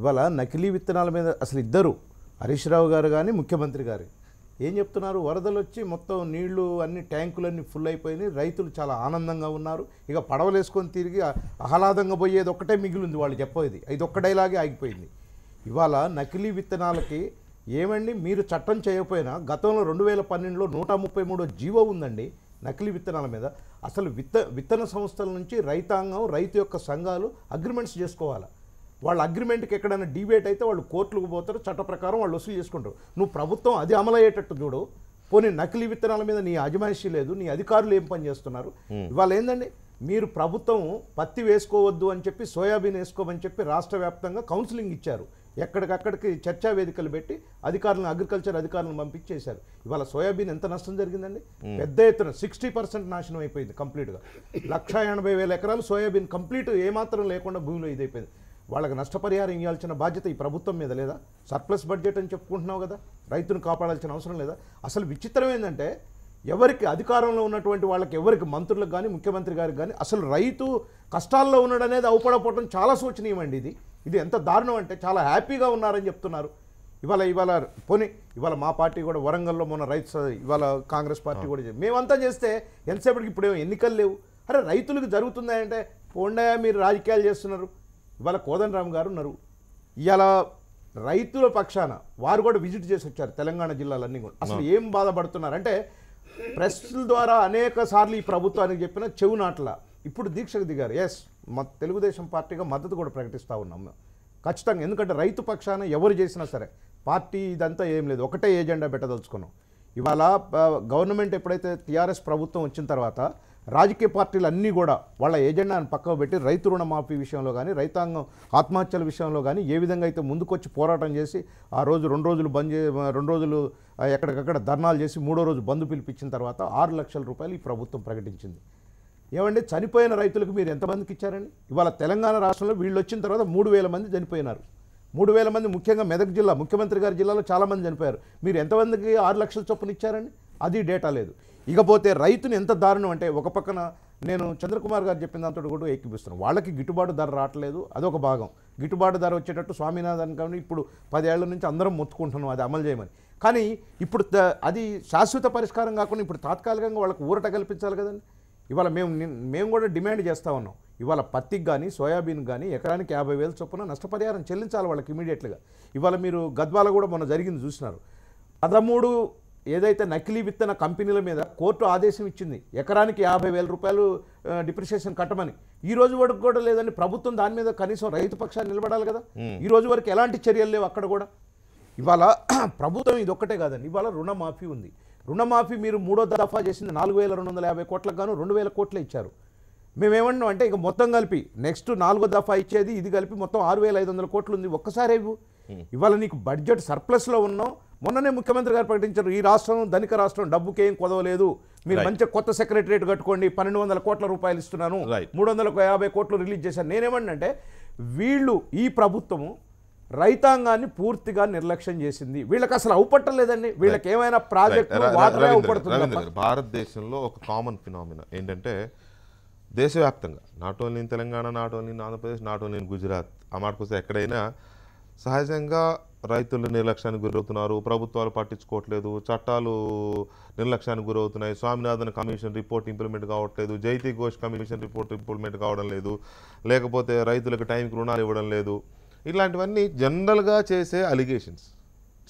ఇవాళ నకిలీ విత్తనాల మీద అసలు ఇద్దరు, హరీష్ రావు గారు కానీ ముఖ్యమంత్రి గారు ఏం చెప్తున్నారు? వరదలు వచ్చి మొత్తం నీళ్లు అన్ని ట్యాంకులన్నీ ఫుల్ అయిపోయినాయి, రైతులు చాలా ఆనందంగా ఉన్నారు, ఇక పడవలు వేసుకొని తిరిగి ఆహ్లాదంగా పోయేది ఒక్కటే మిగిలింది వాళ్ళు చెప్పేది. ఇది ఒక్క డైలాగే ఆగిపోయింది. ఇవాళ నకిలీ విత్తనాలకి ఏమండి, మీరు చట్టం చేయకపోయినా గతంలో 2012లో 133 జీవో ఉందండి నకిలీ విత్తనాల మీద. అసలు విత్తన సంస్థల నుంచి రైతాంగం, రైతు యొక్క సంఘాలు అగ్రిమెంట్స్ చేసుకోవాలి. వాళ్ళ అగ్రిమెంట్కి ఎక్కడైనా డిబేట్ అయితే వాళ్ళు కోర్టులకు పోతారు, చట్ట ప్రకారం వాళ్ళు వసూలు చేసుకుంటారు. నువ్వు ప్రభుత్వం అది అమలయ్యేటట్టు చూడు. పోనీ నకిలీ విత్తనాల మీద నీ అజమాయిషీ లేదు, నీ అధికారులు ఏం పని చేస్తున్నారు? ఇవాళ ఏందండి, మీరు ప్రభుత్వం పత్తి వేసుకోవద్దు అని చెప్పి, సోయాబీన్ వేసుకోమని చెప్పి రాష్ట్ర వ్యాప్తంగా కౌన్సిలింగ్ ఇచ్చారు. ఎక్కడికక్కడికి చర్చా వేదికలు పెట్టి అధికారులను, అగ్రికల్చర్ అధికారులను పంపించేశారు. ఇవాళ సోయాబీన్ ఎంత నష్టం జరిగిందండి? పెద్ద ఎత్తున 60% నాశనం అయిపోయింది కంప్లీట్గా. 180,000 ఎకరాలు సోయాబీన్ కంప్లీట్ ఏమాత్రం లేకుండా భూమిలో ఇదైపోయింది. వాళ్ళకి నష్టపరిహారం ఇవ్వాల్సిన బాధ్యత ఈ ప్రభుత్వం మీద లేదా? సర్ప్లస్ బడ్జెట్ అని చెప్పుకుంటున్నావు కదా, రైతును కాపాడాల్సిన అవసరం లేదా? అసలు విచిత్రం ఏంటంటే ఎవరికి అధికారంలో ఉన్నటువంటి వాళ్ళకి ఎవరికి మంత్రులకు కానీ ముఖ్యమంత్రి గారికి కానీ అసలు రైతు కష్టాల్లో ఉన్నాడు అనేది అవపడపోవడం చాలా శోచనీయమండి. ఇది ఎంత దారుణం అంటే చాలా హ్యాపీగా ఉన్నారని చెప్తున్నారు. ఇవాళ పోనీ ఇవాళ మా పార్టీ కూడా వరంగల్లో మొన్న ఇవాళ కాంగ్రెస్ పార్టీ కూడా మేమంతా చేస్తే ఎంతసేపటికి ఇప్పుడేమో ఎన్నికలు లేవు. అరే రైతులకు జరుగుతుందంటే పోండయా మీరు రాజకీయాలు చేస్తున్నారు. ఇవాళ కోదండరామ్ గారు ఉన్నారు, ఇవాళ రైతుల పక్షాన వారు కూడా విజిట్ చేసి వచ్చారు తెలంగాణ జిల్లాలన్నీ కూడా. అసలు ఏం బాధపడుతున్నారంటే ప్రెస్ల ద్వారా అనేక సార్లు ఈ ప్రభుత్వానికి చెప్పిన చెవు నాట్ల ఇప్పుడు దీక్షకు దిగారు. ఎస్, మా తెలుగుదేశం పార్టీగా మద్దతు కూడా ప్రకటిస్తూ ఉన్నాం ఖచ్చితంగా. ఎందుకంటే రైతు పక్షాన ఎవరు చేసినా సరే పార్టీ ఇదంతా ఏం లేదు, ఒకటే ఏజెండా పెట్టదలుచుకున్నాం. ఇవాళ గవర్నమెంట్ ఎప్పుడైతే టీఆర్ఎస్ ప్రభుత్వం వచ్చిన తర్వాత రాజకీయ పార్టీలు అన్నీ కూడా వాళ్ళ ఎజెండాను పక్కకు పెట్టి రైతు రుణమాఫీ విషయంలో కానీ రైతాంగం ఆత్మహత్యల విషయంలో కానీ ఏ విధంగా అయితే ముందుకొచ్చి పోరాటం చేసి ఆ రోజు 2 రోజులు బంద్ 2 రోజులు ఎక్కడికక్కడ ధర్నాలు చేసి 3వ రోజు బంద్ పిలిపించిన తర్వాత 6 లక్షల రూపాయలు ఈ ప్రభుత్వం ప్రకటించింది. ఏమంటే చనిపోయిన రైతులకు మీరు ఎంతమందికి ఇచ్చారండి? ఇవాళ తెలంగాణ రాష్ట్రంలో వీళ్ళు వచ్చిన తర్వాత 3,000 మంది చనిపోయినారు. 3,000 మంది ముఖ్యంగా మెదక్ జిల్లా ముఖ్యమంత్రి గారి జిల్లాలో చాలామంది చనిపోయారు. మీరు ఎంతమందికి 6 లక్షల చొప్పున ఇచ్చారండి? అది డేటా లేదు. ఇకపోతే రైతుని ఎంత దారుణం అంటే ఒక పక్కన నేను చంద్రకుమార్ గారు చెప్పిన దాంతో కూడా ఏకీపిస్తున్నాను. వాళ్ళకి గిట్టుబాటు ధర రావట్లేదు, అదొక భాగం. గిట్టుబాటు ధర వచ్చేటట్టు స్వామినాథన్ కానీ ఇప్పుడు 10 ఏళ్ల నుంచి అందరం మొత్తుకుంటున్నాం అది అమలు చేయమని. కానీ ఇప్పుడు అది శాశ్వత పరిష్కారం కాకుండా ఇప్పుడు తాత్కాలికంగా వాళ్ళకి ఊరట కల్పించాలి కదండి. ఇవాళ మేము కూడా డిమాండ్ చేస్తూ ఉన్నాం. ఇవాళ పత్తికి కానీ సోయాబీన్ కానీ ఎకరానికి 50,000 చొప్పున నష్టపరిహారం చెల్లించాలి వాళ్ళకి ఇమీడియట్గా. ఇవాళ మీరు గద్వాల కూడా మొన్న జరిగింది చూసినారు. 13 ఏదైతే నకిలీ విత్తన కంపెనీల మీద కోర్టు ఆదేశం ఇచ్చింది ఎకరానికి 50,000 రూపాయలు డిప్రిసియేషన్ కట్టమని. ఈ రోజు వరకు కూడా లేదండి. ప్రభుత్వం దాని మీద కనీసం రైతు పక్షాన్ని నిలబడాలి కదా. ఈ రోజు వరకు ఎలాంటి చర్యలు లేవు అక్కడ కూడా. ఇవాళ ప్రభుత్వం ఇది ఒక్కటే కాదండి, ఇవాళ రుణమాఫీ ఉంది. రుణమాఫీ మీరు 3వ దఫా చేసింది 4,250 కోట్లకు గాను 2,000 కోట్లే ఇచ్చారు. మేమేమన్నాం అంటే ఇక మొత్తం కలిపి నెక్స్ట్ 4వ దఫా ఇచ్చేది ఇది కలిపి మొత్తం 6,500 కోట్లు ఉంది. ఒక్కసారి ఇవాళ నీకు బడ్జెట్ సర్ప్లస్లో ఉన్నాం. మొన్ననే ముఖ్యమంత్రి గారు ప్రకటించారు ఈ రాష్ట్రం ధనిక రాష్ట్రం, డబ్బుకేం కొదవలేదు, మీరు మంచి కొత్త సెక్రటరియట్ కట్టుకోండి, 1,200 కోట్ల రూపాయలు ఇస్తున్నాను, 350 కోట్లు రిలీజ్ చేశాను. నేనేమన్నంటే వీళ్ళు ఈ ప్రభుత్వము రైతాంగాన్ని పూర్తిగా నిర్లక్ష్యం చేసింది. వీళ్ళకి అసలు అవుపట్టలేదండి. వీళ్ళకి ఏమైనా ప్రాజెక్టు వాటరే అవుపడుతుంది.
భారతదేశంలో ఒక కామన్ ఫినామినా ఏంటంటే దేశవ్యాప్తంగా not only in Telangana, not only in Andhra Pradesh, not only in Gujarat, ఆ మాటకొస్తే ఎక్కడైనా సహజంగా రైతులు నిర్లక్ష్యానికి గురవుతున్నారు, ప్రభుత్వాలు పట్టించుకోవట్లేదు, చట్టాలు నిర్లక్ష్యానికి గురవుతున్నాయి, స్వామినాథన్ కమిషన్ రిపోర్ట్ ఇంప్లిమెంట్ కావట్లేదు, Jaithi Ghosh commission report implement కావడం లేదు, లేకపోతే రైతులకు టైంకి రుణాలు ఇవ్వడం లేదు. ఇలాంటివన్నీ జనరల్గా చేసే అలిగేషన్స్.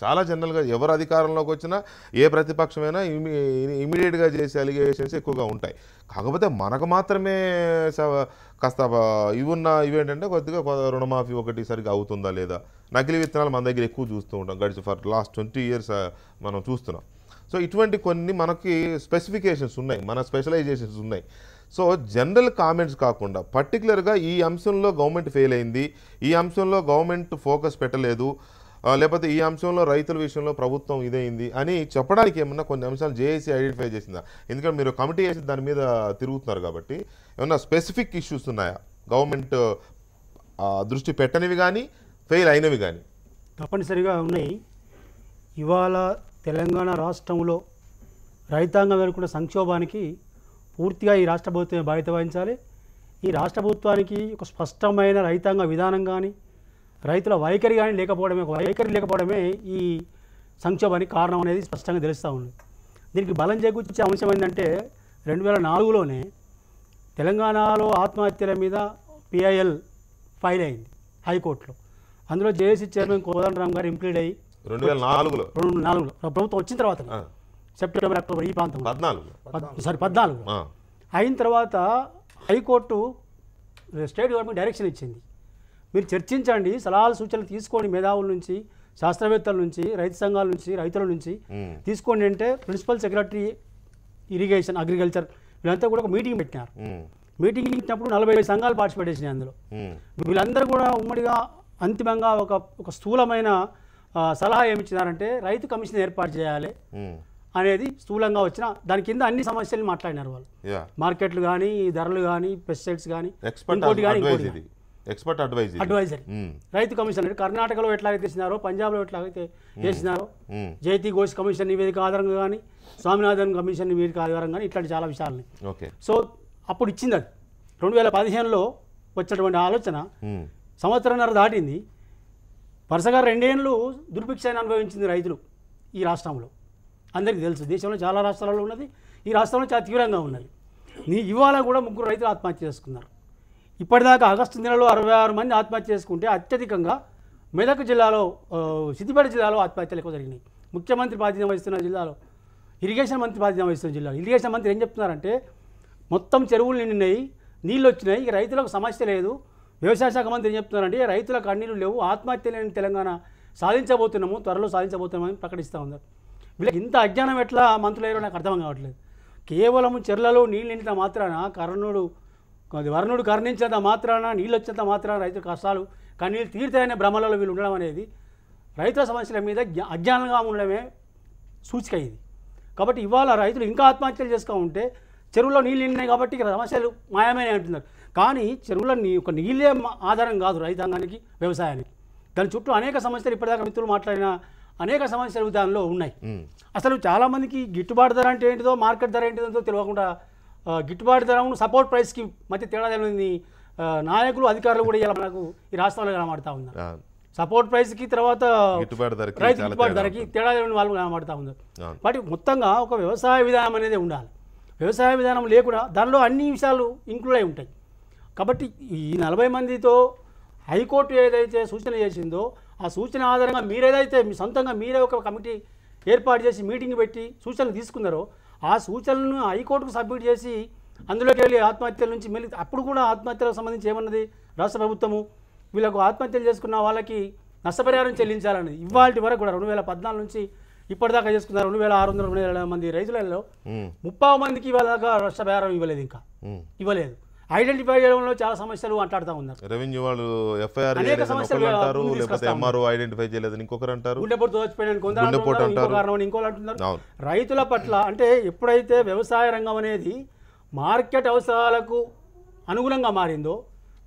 చాలా జనరల్గా ఎవరు అధికారంలోకి వచ్చినా ఏ ప్రతిపక్షమైనా ఇమీడియట్గా చేసే అలిగేషన్స్ ఎక్కువగా ఉంటాయి. కాకపోతే మనకు మాత్రమే కాస్త ఇవేంటంటే కొద్దిగా రుణమాఫీ ఒకటి సరిగ్గా అవుతుందా లేదా, నకిలీ విత్తనాలు మన దగ్గర ఎక్కువ చూస్తూ ఉంటాం. గడిచి ఫర్ లాస్ట్ 20 years మనం చూస్తున్నాం. సో ఇటువంటి కొన్ని మనకి స్పెసిఫికేషన్స్ ఉన్నాయి, మన స్పెషలైజేషన్స్ ఉన్నాయి. సో జనరల్ కామెంట్స్ కాకుండా పర్టికులర్గా ఈ అంశంలో గవర్నమెంట్ ఫెయిల్ అయింది, ఈ అంశంలో గవర్నమెంట్ ఫోకస్ పెట్టలేదు, లేకపోతే ఈ అంశంలో రైతుల విషయంలో ప్రభుత్వం ఇదైంది అని చెప్పడానికి ఏమన్నా కొన్ని అంశాలు జేఏసీ ఐడెంటిఫై చేసిందా? ఎందుకంటే మీరు కమిటీ వేసి దాని మీద తిరుగుతున్నారు కాబట్టి ఏమన్నా స్పెసిఫిక్ ఇష్యూస్ ఉన్నాయా గవర్నమెంట్ దృష్టి పెట్టనివి కానీ ఫెయిల్ అయినవి కానీ?
తప్పనిసరిగా ఉన్నాయి. ఇవాళ తెలంగాణ రాష్ట్రంలో రైతాంగం ఎదుర్కొన్న సంక్షోభానికి పూర్తిగా ఈ రాష్ట్ర ప్రభుత్వమే బాధ్యత వహించాలి. ఈ రాష్ట్ర ప్రభుత్వానికి ఒక స్పష్టమైన రైతాంగ విధానం కానీ రైతుల వైఖరి కానీ లేకపోవడమే ఈ సంక్షోభానికి కారణం అనేది స్పష్టంగా తెలుస్తూ ఉంది. దీనికి బలం చేకూర్చే అంశం ఏంటంటే 2004లోనే తెలంగాణలో ఆత్మహత్యల మీద PIL ఫైల్ అయింది హైకోర్టులో. అందులో జేఏసీ చైర్మన్ కోదండరామ్ గారు ఇంప్లీడ్ అయ్యి
2004లో
ప్రభుత్వం వచ్చిన తర్వాత సెప్టెంబర్ అక్టోబర్ ఈ ప్రాంతం 14 అయిన తర్వాత హైకోర్టు స్టేట్ గవర్నమెంట్ డైరెక్షన్ ఇచ్చింది, మీరు చర్చించండి, సలహాలు సూచనలు తీసుకోండి, మేధావుల నుంచి, శాస్త్రవేత్తల నుంచి, రైతు సంఘాల నుంచి, రైతుల నుంచి తీసుకోండి అంటే ప్రిన్సిపల్ సెక్రటరీ ఇరిగేషన్ అగ్రికల్చర్ వీళ్ళంతా కూడా ఒక మీటింగ్ పెట్టినారు. మీటింగ్ ఇచ్చినప్పుడు 45 సంఘాలు పార్టిసిపేట్ చేసినాయి. అందులో వీళ్ళందరూ కూడా ఉమ్మడిగా అంతిమంగా ఒక స్థూలమైన సలహా ఏమిచ్చినారంటే రైతు కమిషన్ ఏర్పాటు చేయాలి అనేది స్థూలంగా వచ్చిన దాని కింద అన్ని సమస్యలు మాట్లాడినారు వాళ్ళు. మార్కెట్లు కానీ, ధరలు కానీ, పెస్టిసైడ్స్ కానీ, ఇంకోటి కానీ
ఎక్స్పర్ట్ అడ్వైజరీ
అడ్వైజరీ రైతు కమిషన్ అంటే కర్ణాటకలో ఎట్లాగైతే చేసినారో పంజాబ్లో ఎట్లాగైతే చేసినారో జైతి ఘోష్ కమిషన్ నివేదిక ఆధారంగా కానీ స్వామినాథన్ కమిషన్ నివేదిక ఆధారంగా కానీ ఇట్లాంటి చాలా విషయాలని
ఓకే
సో అప్పుడు ఇచ్చింది అది 2015లో వచ్చినటువంటి ఆలోచన సంవత్సరంన్నర దాటింది వరుసగా 2 ఏళ్ళు దుర్భిక్షాన్ని అనుభవించింది రైతులు ఈ రాష్ట్రంలో అందరికీ తెలుసు దేశంలో చాలా రాష్ట్రాలలో ఉన్నది ఈ రాష్ట్రంలో చాలా తీవ్రంగా ఉన్నది ఇవాళ కూడా 3 రైతులు ఆత్మహత్య చేసుకున్నారు ఇప్పటిదాకా ఆగస్టు నెలలో 66 మంది ఆత్మహత్య చేసుకుంటే అత్యధికంగా మెదక్ జిల్లాలో సిద్దిపేట జిల్లాలో ఆత్మహత్యలు ఎక్కువ జరిగినాయి ముఖ్యమంత్రి బాధ్యత వహిస్తున్న జిల్లాలో ఇరిగేషన్ మంత్రి బాధ్యత వహిస్తున్న జిల్లాలో ఇరిగేషన్ మంత్రి ఏం చెప్తున్నారంటే మొత్తం చెరువులు నిండినాయి నీళ్ళు వచ్చినాయి ఇక రైతులకు సమస్య లేదు వ్యవసాయ శాఖ మంత్రి ఏం చెప్తున్నారంటే రైతులకు కన్నీళ్ళు లేవు ఆత్మహత్య లేని తెలంగాణ సాధించబోతున్నాము త్వరలో సాధించబోతున్నామని ప్రకటిస్తూ ఉన్నారు వీళ్ళకి ఇంత అజ్ఞానం ఎట్లా మంత్రులు నాకు అర్థం కావట్లేదు కేవలం చెర్లలో నీళ్ళు నిండిన మాత్రాన వరుణుడు కరుణించినంత మాత్రాన నీళ్ళు వచ్చినంత మాత్రాన రైతుల కష్టాలు కన్నీళ్ళు తీరుతాయనే భ్రమలలో వీళ్ళు ఉండడం అనేది రైతుల సమస్యల మీద అజ్ఞానంగా ఉండడమే సూచిక ఇది కాబట్టి ఇవాళ రైతులు ఇంకా ఆత్మహత్యలు చేసుకో ఉంటే చెరువులో నీళ్ళు నిండినాయి కాబట్టి ఇక్కడ సమస్యలు మాయమే అంటున్నారు కానీ చెరువులో ఒక నీళ్ళే ఆధారం కాదు రైతాంగానికి వ్యవసాయానికి దాని చుట్టూ అనేక సమస్యలు ఇప్పటిదాకా మిత్రులు మాట్లాడిన అనేక సమస్యలు దానిలో ఉన్నాయి అసలు చాలామందికి గిట్టుబాటు ధర అంటే ఏంటిదో మార్కెట్ ధర ఏంటిదో తెలియకుండా గిట్టుబాటు ధరను సపోర్ట్ ప్రైస్కి మధ్య తేడా తెలియని నాయకులు అధికారులు కూడా ఇలా మనకు ఈ రాష్ట్రంలో కనబడతా ఉన్నారు సపోర్ట్ ప్రైస్కి తర్వాత రైతు గిట్టుబాటు ధరకి తేడా తెలియని వాళ్ళు కనబడతా ఉన్నారు వాటి మొత్తంగా ఒక వ్యవసాయ విధానం అనేది ఉండాలి వ్యవసాయ విధానం లేకుండా దానిలో అన్ని విషయాలు ఇంక్లూడ్ అయి ఉంటాయి కాబట్టి ఈ 40 మందితో హైకోర్టు ఏదైతే సూచన చేసిందో ఆ సూచన ఆధారంగా మీరేదైతే మీ సొంతంగా మీరే ఒక కమిటీ ఏర్పాటు చేసి మీటింగ్ పెట్టి సూచనలు తీసుకున్నారో ఆ సూచనలను హైకోర్టుకు సబ్మిట్ చేసి అందులోకి వెళ్ళి ఆత్మహత్యల నుంచి మళ్ళీ అప్పుడు కూడా ఆత్మహత్యలకు సంబంధించి ఏమన్నది రాష్ట్ర ప్రభుత్వము వీళ్ళకు ఆత్మహత్యలు చేసుకున్న వాళ్ళకి నష్టపరిహారం చెల్లించాలన్నది ఇవాళ వరకు కూడా 2014 నుంచి ఇప్పటిదాకా చేసుకున్నారు 2600 మంది రైతులలో 30 మందికి ఇవాళ దాకా నష్టపరిహారం ఇవ్వలేదు ఇంకా ఇవ్వలేదు ఐడెంటిఫై చేయడంలో చాలా సమస్యలు మాట్లాడుతూ ఉన్నారు
రెవెన్యూ వాళ్ళు ఎఫ్ఐఆర్ అంటారు లేకపోతే ఎంఆర్ఓ ఐడెంటిఫై చేయలేదని ఇంకొకరు అంటారు
గుండెపోటు దోచిపోయిన ఇంకోళ్ళు అంటున్నారు రైతుల పట్ల అంటే ఎప్పుడైతే వ్యవసాయ రంగం అనేది మార్కెట్ అవసరాలకు అనుగుణంగా మారిందో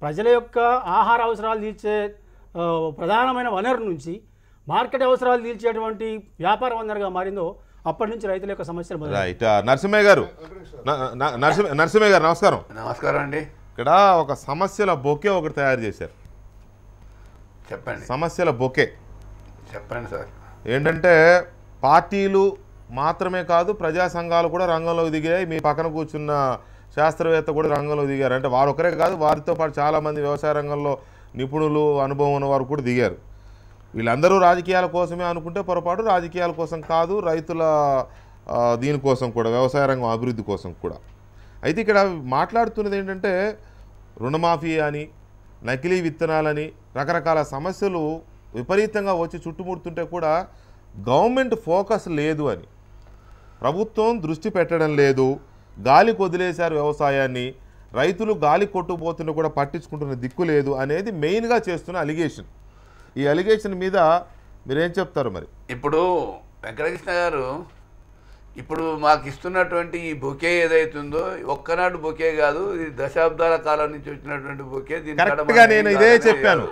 ప్రజల యొక్క ఆహార అవసరాలు తీర్చే ప్రధానమైన వనరు నుంచి మార్కెట్ అవసరాలు తీర్చేటువంటి వ్యాపార వనరుగా మారిందో అప్పటి నుంచి రైతుల యొక్క సమస్యలు
రైట్ నరసింహయ్య గారు నరసింహయ్య గారు నమస్కారం
నమస్కారం అండి
ఇక్కడ ఒక సమస్యల బొకే ఒకటి తయారు చేశారు
చెప్పండి
సమస్యల బొకే
చెప్పండి సార్
ఏంటంటే పార్టీలు మాత్రమే కాదు ప్రజా సంఘాలు కూడా రంగంలోకి దిగాయి మీ పక్కన కూర్చున్న శాస్త్రవేత్త కూడా రంగంలోకి దిగారు అంటే వారు ఒకరే కాదు వారితో పాటు చాలామంది వ్యవసాయ రంగంలో నిపుణులు అనుభవం ఉన్న వారు కూడా దిగారు వీళ్ళందరూ రాజకీయాల కోసమే అనుకుంటే పొరపాటు రాజకీయాల కోసం కాదు రైతుల దీనికోసం కూడా వ్యవసాయ రంగం అభివృద్ధి కోసం కూడా అయితే ఇక్కడ మాట్లాడుతున్నది ఏంటంటే రుణమాఫీ అని నకిలీ విత్తనాలని రకరకాల సమస్యలు విపరీతంగా వచ్చి చుట్టుముడుతుంటే కూడా గవర్నమెంట్ ఫోకస్ లేదు అని ప్రభుత్వం దృష్టి పెట్టడం లేదు గాలి కొదిలేశారు వ్యవసాయాన్ని రైతులు గాలి కొట్టుకుపోతున్నా కూడా పట్టించుకుంటున్న దిక్కు లేదు అనేది మెయిన్గా చేస్తున్న అలిగేషన్ ఈ అలిగేషన్ మీద మీరేం చెప్తారు మరి
ఇప్పుడు వెంకటకృష్ణ గారు ఇప్పుడు మాకు ఇస్తున్నటువంటి ఈ బొకే ఏదైతుందో ఒక్కనాడు బొకే కాదు ఇది దశాబ్దాల కాలం నుంచి వచ్చినటువంటి బొకే
నేను ఇదే చెప్పాను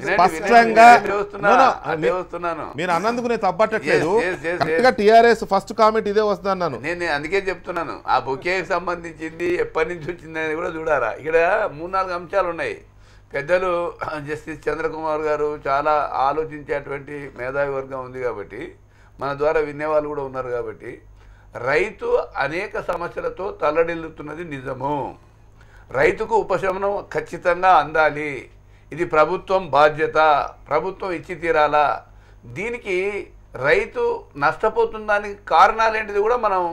స్పష్టంగా మీరు అన్నందుకు నేను తప్పట్టట్లేదు టిఆర్ఎస్ ఫస్ట్ కామెంట్ ఇదే వస్తున్నాను
నేను అందుకే చెప్తున్నాను ఆ బొకేకి సంబంధించింది ఎప్పటి నుంచి వచ్చింది అనేది కూడా చూడాలా ఇక్కడ 3-4 అంశాలు ఉన్నాయి పెద్దలు జస్టిస్ చంద్రకుమార్ గారు చాలా ఆలోచించేటువంటి మేధావి వర్గం ఉంది కాబట్టి మన ద్వారా వినేవాళ్ళు కూడా ఉన్నారు కాబట్టి రైతు అనేక సమస్యలతో తల్లడిల్లుతున్నది నిజము రైతుకు ఉపశమనం ఖచ్చితంగా అందాలి ఇది ప్రభుత్వం బాధ్యత ప్రభుత్వం ఇచ్చి తీరాలా దీనికి రైతు నష్టపోతుందానికి కారణాలేంటిది కూడా మనం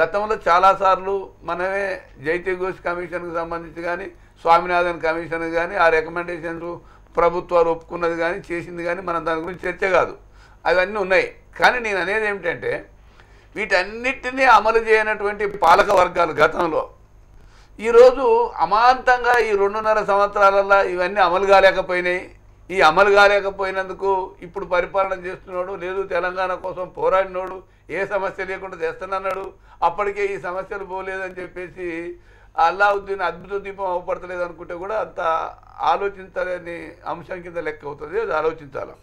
గతంలో చాలాసార్లు మనమే జైతే ఘోష్ కమిషన్కి సంబంధించి కానీ స్వామినాథన్ కమిషన్ కానీ ఆ రికమెండేషన్స్ ప్రభుత్వాలు ఒప్పుకున్నది కానీ చేసింది కానీ మనం దాని గురించి చర్చ కాదు అవన్నీ ఉన్నాయి కానీ నేను అనేది ఏమిటంటే వీటన్నిటినీ అమలు చేయనటువంటి పాలక వర్గాలు గతంలో ఈరోజు అమాంతంగా ఈ 2.5 సంవత్సరాలలో ఇవన్నీ అమలు కాలేకపోయినాయి ఈ అమలు కాలేకపోయినందుకు ఇప్పుడు పరిపాలన చేస్తున్నాడు లేదు తెలంగాణ కోసం పోరాడినోడు ఏ సమస్య లేకుండా చేస్తానన్నాడు అప్పటికే ఈ సమస్యలు పోలేదని చెప్పేసి అల్లావుద్దీన్ అద్భుత దీపం అవపడతలేదు అనుకుంటే కూడా అంత ఆలోచించలేని అంశం కింద లెక్క అవుతుంది. అది ఆలోచించాలి.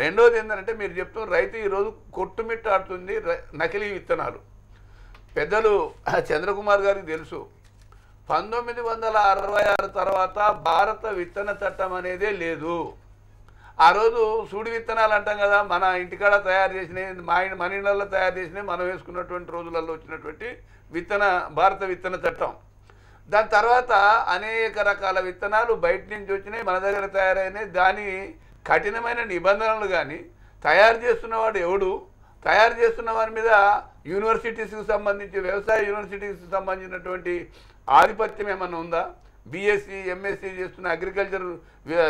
రెండోది ఏంటంటే మీరు చెప్తున్న రైతు ఈరోజు కొట్టుమిట్టాడుతుంది నకిలీ విత్తనాలు. పెద్దలు చంద్రకుమార్ గారికి తెలుసు 1966 తర్వాత భారత విత్తన చట్టం అనేదే లేదు. ఆ రోజు సూడి విత్తనాలు అంటాం కదా, మన ఇంటికాడ తయారు చేసినవి, మన ఇళ్ళల్లో తయారు చేసినవి మనం వేసుకున్నటువంటి రోజులలో వచ్చినటువంటి భారత విత్తన చట్టం. దాని తర్వాత అనేక రకాల విత్తనాలు బయట నుంచి వచ్చినాయి, మన దగ్గర తయారైనాయి. దాని కఠినమైన నిబంధనలు కానీ తయారు చేస్తున్నవాడు ఎవడు, తయారు చేస్తున్న వారి మీద యూనివర్సిటీస్కి సంబంధించి వ్యవసాయ యూనివర్సిటీస్కి సంబంధించినటువంటి ఆధిపత్యం ఏమన్నా ఉందా? బీఎస్సీ ఎంఎస్సీ చేస్తున్న అగ్రికల్చర్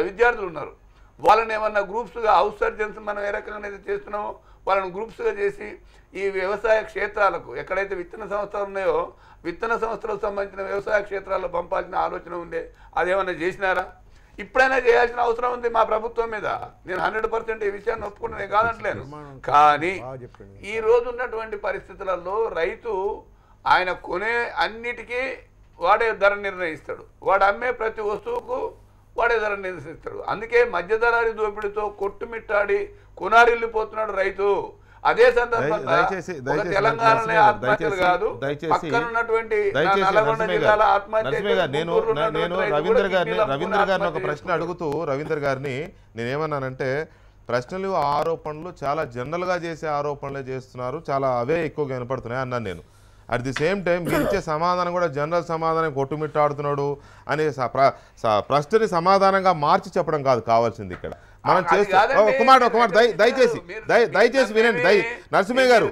విద్యార్థులు ఉన్నారు. వాళ్ళని ఏమన్నా గ్రూప్స్గా హౌస్ సర్జన్స్ మనం ఏ రకంగా అయితే చేస్తున్నామో వాళ్ళని గ్రూప్స్గా చేసి ఈ వ్యవసాయ క్షేత్రాలకు ఎక్కడైతే విత్తన సంస్థలు ఉన్నాయో విత్తన సంస్థలకు సంబంధించిన వ్యవసాయ క్షేత్రాల్లో పంపాల్సిన ఆలోచన ఉండే, అదేమన్నా చేసినారా? ఇప్పుడైనా చేయాల్సిన అవసరం ఉంది మా ప్రభుత్వం మీద. నేను 100% ఈ విషయాన్ని ఒప్పుకుంటే కాదంటలేను. కానీ ఈ రోజు ఉన్నటువంటి పరిస్థితులలో రైతు ఆయన కొనే అన్నిటికీ వాడే ధర నిర్ణయిస్తాడు, వాడు అమ్మే ప్రతి వస్తువుకు వాడే ధర నిర్ణయిస్తాడు. అందుకే మధ్యధరారి దోపిడితో కొట్టుమిట్టాడి కొనారిల్లిపోతున్నాడు రైతు. అదే సందర్భంగా తెలంగాణలో ఆత్మహత్యలు కాదు, పక్కన ఉన్నటువంటి నల్గొండ జిల్లాల ఆత్మహత్య.
నేను రవీంద్ర గారిని ఒక ప్రశ్న అడుగుతూ రవీంద్ర గారిని నేనేమన్నానంటే, ప్రశ్నలు ఆరోపణలు చాలా జనరల్గా చేసే ఆరోపణలే చేస్తున్నారు, చాలా అవే ఎక్కువగా వినపడుతున్నాయి అన్నాను నేను. అట్ ది సేమ్ టైం మీరు ఇచ్చే సమాధానం కూడా జనరల్ సమాధానం కొట్టుమిట్టాడుతున్నాడు అనే ప్రశ్నని సమాధానంగా మార్చి చెప్పడం కాదు కావాల్సింది. ఇక్కడ మనం చేస్తే ఒక మాట దయచేసి వినండి. నరసింహయ్య గారు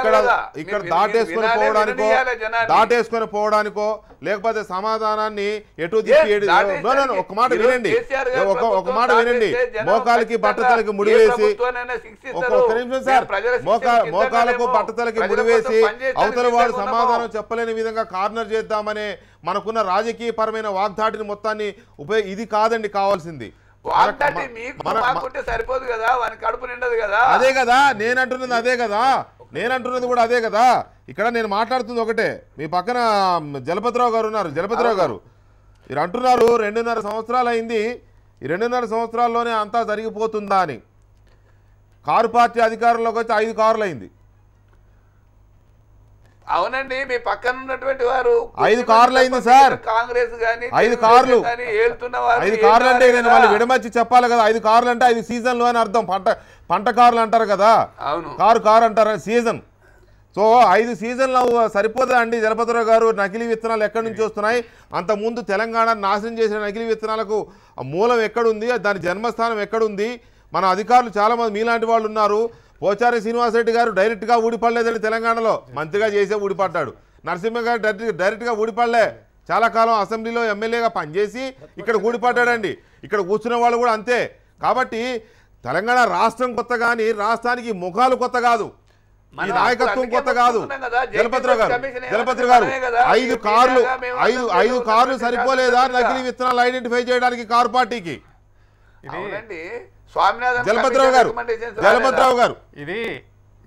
ఇక్కడ దాటేసుకొని పోవడానికో లేకపోతే సమాధానాన్ని ఎటు తిప్పి ఒక మాట వినండి, ఒక మాట వినండి. మోకాలకి బట్టతలకి ముడివేసి ఒక్క నిమిషం సార్, మోకాలకు బట్టతలకి ముడివేసి అవతల వాడు సమాధానం చెప్పలేని విధంగా కార్నర్ చేద్దామనే మనకున్న రాజకీయ పరమైన వాగ్దాటిని మొత్తాన్ని ఇది కాదండి కావాల్సింది.
సరిపోదు కదా, కడుపు నిండదు కదా.
అదే కదా నేనంటున్నది, అదే కదా నేనంటున్నది కూడా అదే కదా. ఇక్కడ నేను మాట్లాడుతుంది ఒకటే. మీ పక్కన జలపతిరావు గారు ఉన్నారు. జలపతిరావు గారు మీరు అంటున్నారు 2.5 సంవత్సరాలు అయింది, ఈ 2.5 సంవత్సరాల్లోనే అంతా జరిగిపోతుందా అని. కారు పార్టీ అధికారంలోకి వచ్చి 5 కార్లు అయింది.
అవునండి, మీ పక్కన ఉన్నటువంటి వారు
5 కార్లు అయింది సార్.
కాంగ్రెస్ గానీ
5 కార్లు 5 కార్లు అంటే నేను మళ్ళీ విడమర్చి చెప్పాలి కదా. 5 కార్లు అంటే 5 సీజన్లు అని అర్థం. పంట కార్లు అంటారు కదా, కారు అంటారు సీజన్. సో 5 సీజన్లు సరిపోదా అండి జలపతిరావు గారు? నకిలీ విత్తనాలు ఎక్కడి నుంచి వస్తున్నాయి? అంతకుముందు తెలంగాణ నాశనం చేసిన నకిలీ విత్తనాలకు మూలం ఎక్కడుంది? దాని జన్మస్థానం ఎక్కడుంది? మన అధికారులు చాలామంది మీలాంటి వాళ్ళు ఉన్నారు. పోచారి శ్రీనివాసరెడ్డి గారు డైరెక్ట్గా ఊడిపడలేదండి, తెలంగాణలో మంత్రిగా చేసే ఊడిపడ్డాడు. నరసింహ గారు డైరెక్ట్గా ఊడిపడలే, చాలా కాలం అసెంబ్లీలో ఎమ్మెల్యేగా పనిచేసి ఇక్కడ ఊడిపడ్డాడండి. ఇక్కడ కూర్చున్న వాళ్ళు కూడా అంతే. కాబట్టి తెలంగాణ రాష్ట్రం కొత్త కానీ రాష్ట్రానికి ముఖాలు కొత్త కాదు, ఈ నాయకత్వం కొత్త కాదు. జలపతిరావు గారు 5 కార్లు సరిపోలేదా నకిలీ విత్తనాలు ఐడెంటిఫై చేయడానికి కారు పార్టీకి? జలపతిరావు గారు
ఇది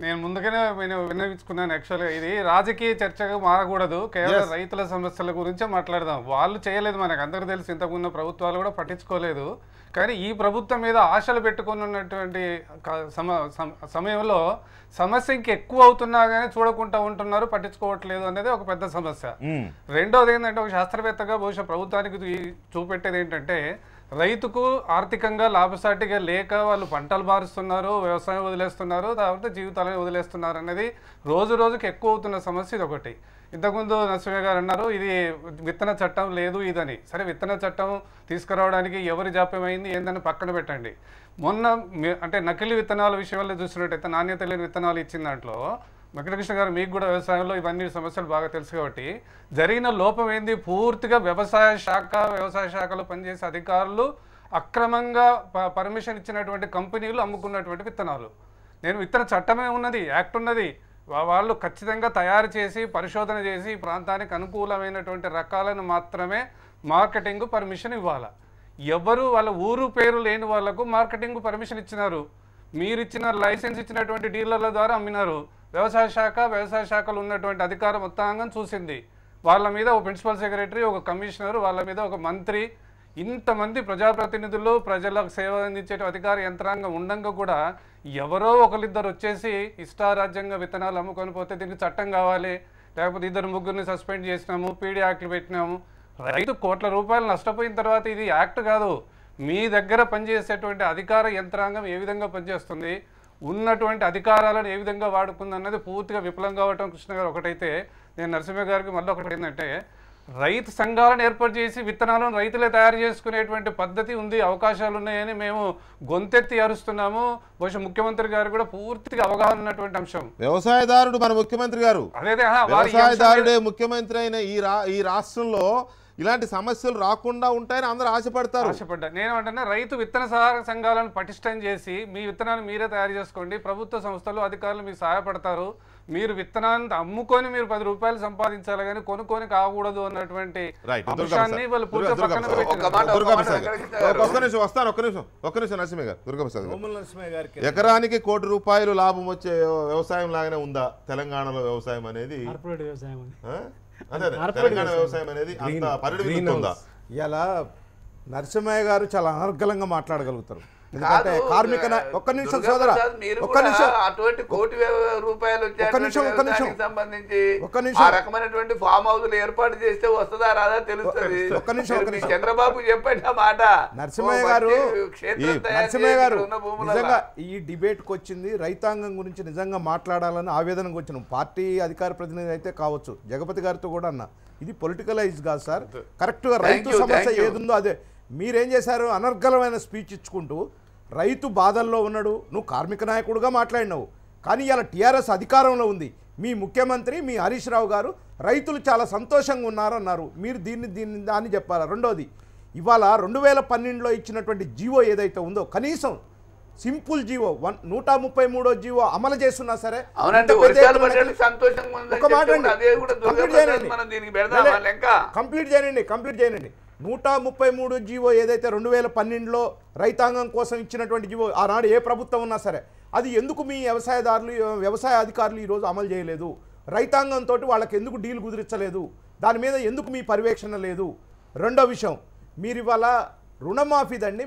నేను ముందుగానే విన్నవించుకున్నాను. యాక్చువల్గా ఇది రాజకీయ చర్చగా మారకూడదు, కేవలం రైతుల సమస్యల గురించే మాట్లాడదాం. వాళ్ళు చేయలేదు, మనకు అందరికీ తెలిసి ఇంతకుమున్న ప్రభుత్వాలు కూడా పట్టించుకోలేదు. కానీ ఈ ప్రభుత్వం మీద ఆశలు పెట్టుకుని ఉన్నటువంటి సమయంలో సమస్య ఇంకెక్కువ అవుతున్నా కానీ చూడకుండా ఉంటున్నారు, పట్టించుకోవట్లేదు అనేది ఒక పెద్ద సమస్య. రెండోది ఏంటంటే, ఒక శాస్త్రవేత్తగా బహుశా ప్రభుత్వానికి చూపెట్టేది ఏంటంటే, రైతుకు ఆర్థికంగా లాభసాటిగా లేక వాళ్ళు పంటలు మారుస్తున్నారు, వ్యవసాయం వదిలేస్తున్నారు, తర్వాత జీవితాలను వదిలేస్తున్నారు అనేది రోజు రోజుకి ఎక్కువ అవుతున్న సమస్య ఇది ఒకటి. ఇంతకుముందు నరసింహ గారు అన్నారు ఇది విత్తన చట్టం లేదు ఇదని. సరే, విత్తన చట్టం తీసుకురావడానికి ఎవరి జాప్యం అయింది ఏందని పక్కన పెట్టండి. మొన్న అంటే నకిలీ విత్తనాల విషయంలో చూసినట్టయితే నాణ్యత లేని విత్తనాలు ఇచ్చిన దాంట్లో వెంకటకృష్ణ గారు మీకు కూడా వ్యవసాయంలో ఇవన్నీ సమస్యలు బాగా తెలుసు కాబట్టి జరిగిన లోపం ఏంది? పూర్తిగా వ్యవసాయ శాఖలో పనిచేసే అధికారులు అక్రమంగా పర్మిషన్ ఇచ్చినటువంటి కంపెనీలు అమ్ముకున్నటువంటి విత్తనాలు. నేను విత్తన చట్టమే ఉన్నది, యాక్ట్ ఉన్నది, వాళ్ళు ఖచ్చితంగా తయారు చేసి పరిశోధన చేసి ఈ ప్రాంతానికి అనుకూలమైనటువంటి రకాలను మాత్రమే మార్కెటింగ్ పర్మిషన్ ఇవ్వాలి. ఎవరు వాళ్ళ ఊరు పేరు లేని వాళ్లకు మార్కెటింగ్ పర్మిషన్ ఇచ్చినారు, మీరు ఇచ్చిన లైసెన్స్ ఇచ్చినటువంటి డీలర్ల ద్వారా అమ్మినారు. వ్యవసాయ శాఖలో ఉన్నటువంటి అధికార మొత్తాంగం చూసింది. వాళ్ళ మీద ఒక ప్రిన్సిపల్ సెక్రటరీ, ఒక కమిషనర్, వాళ్ళ మీద ఒక మంత్రి, ఇంతమంది ప్రజాప్రతినిధులు, ప్రజలకు సేవ అందించే అధికార యంత్రాంగం ఉండంగా కూడా ఎవరో ఒకరిద్దరు వచ్చేసి ఇష్టారాజ్యంగా విత్తనాలు అమ్ముకొని పోతే దీనికి చట్టం కావాలి, లేకపోతే 2-3 సస్పెండ్ చేసినాము, పీడీ యాక్ట్లు పెట్టినాము. రైతు కోట్ల రూపాయలు నష్టపోయిన తర్వాత ఇది యాక్ట్ కాదు, మీ దగ్గర పనిచేసేటువంటి అధికార యంత్రాంగం ఏ విధంగా పనిచేస్తుంది, ఉన్నటువంటి అధికారాలను ఏ విధంగా వాడుకుంది అన్నది పూర్తిగా విఫలం కావటం కృష్ణ గారు ఒకటైతే. నేను నరసింహ గారికి మళ్ళీ ఒకటి ఏంటంటే, రైతు సంఘాలను ఏర్పాటు చేసి విత్తనాలను రైతులే తయారు చేసుకునేటువంటి పద్ధతి ఉంది, అవకాశాలు ఉన్నాయని మేము గొంతెత్తి అరుస్తున్నాము. బహుశా ముఖ్యమంత్రి గారు కూడా పూర్తిగా అవగాహన ఉన్నటువంటి అంశం.
వ్యవసాయదారుడు మన ముఖ్యమంత్రి గారు, వ్యవసాయదారుడే ముఖ్యమంత్రి అయిన ఈ రాష్ట్రంలో ఇలాంటి సమస్యలు రాకుండా ఉంటాయని అందరూ ఆశపడతారు.
నేనేమంటున్నా, రైతు విత్తన సహాయక సంఘాలను పటిష్టం చేసి మీ విత్తనాలు మీరే తయారు చేసుకోండి, ప్రభుత్వ సంస్థలు అధికారులు మీకు సహాయపడతారు, మీరు విత్తనాన్ని అమ్ముకొని మీరు 10 రూపాయలు సంపాదించాలి కానీ కొనుక్కొని కాకూడదు అన్నటువంటి అంశాన్ని వాళ్ళు పూర్తిగా పక్కన
పెట్టారు. ఎకరానికి ₹1 కోటి లాభం వచ్చే వ్యవసాయం లాగానే ఉందా తెలంగాణలో వ్యవసాయం అనేది? తెలంగాణ వ్యవసాయం అనేది అంత పరిణితి ఉందా?
ఇలా నరసింహయ్య గారు చాలా అనర్గళంగా మాట్లాడగలుగుతారు. ఎందుకంటే కార్మిక ఒక్క నిమిషం సోదరా, ఒక్క నిమిషం,
అటువంటి ₹1 కోటి సంబంధించి రకమైనటువంటి ఫామ్ హౌస్ ఏర్పాటు చేస్తే వస్తుందా రాదా తెలుస్తుంది.
ఒక్క నిమిషం,
చంద్రబాబు చెప్పండి ఆ మాట.
నరసింహయ్య గారు నిజంగా ఈ డిబేట్కి వచ్చింది రైతాంగం గురించి నిజంగా మాట్లాడాలని ఆవేదనకు వచ్చినాం. పార్టీ అధికార ప్రతినిధి అయితే కావచ్చు, జగపతి గారితో కూడా అన్న, ఇది పొలిటికలైజ్ కాదు సార్, కరెక్ట్గా రైతు సమస్య ఏదుందో అదే. మీరేం చేశారు, అనర్గళమైన స్పీచ్ ఇచ్చుకుంటూ రైతు బాధల్లో ఉన్నాడు, నువ్వు కార్మిక నాయకుడుగా మాట్లాడినావు. కానీ ఇలా టీఆర్ఎస్ అధికారంలో ఉంది, మీ ముఖ్యమంత్రి మీ హరీష్ రావు గారు రైతులు చాలా సంతోషంగా ఉన్నారన్నారు. మీరు దాన్ని చెప్పాలా? రెండోది, ఇవాళ 2012లో ఇచ్చినటువంటి జీవో ఏదైతే ఉందో, కనీసం సింపుల్ జీవో 133వ జీవో అమలు చేస్తున్నా సరే కంప్లీట్ చేయనండి. 133 జీవో ఏదైతే 2012లో రైతాంగం కోసం ఇచ్చినటువంటి జీవో, ఆనాడు ఏ ప్రభుత్వం ఉన్నా సరే, అది ఎందుకు మీ వ్యవసాయ అధికారులు ఈరోజు అమలు చేయలేదు? రైతాంగంతో వాళ్ళకి ఎందుకు డీల్ కుదిరించలేదు? దాని మీద ఎందుకు మీ పర్యవేక్షణ లేదు? రెండో విషయం, మీరు ఇవాళ రుణమాఫీదండి,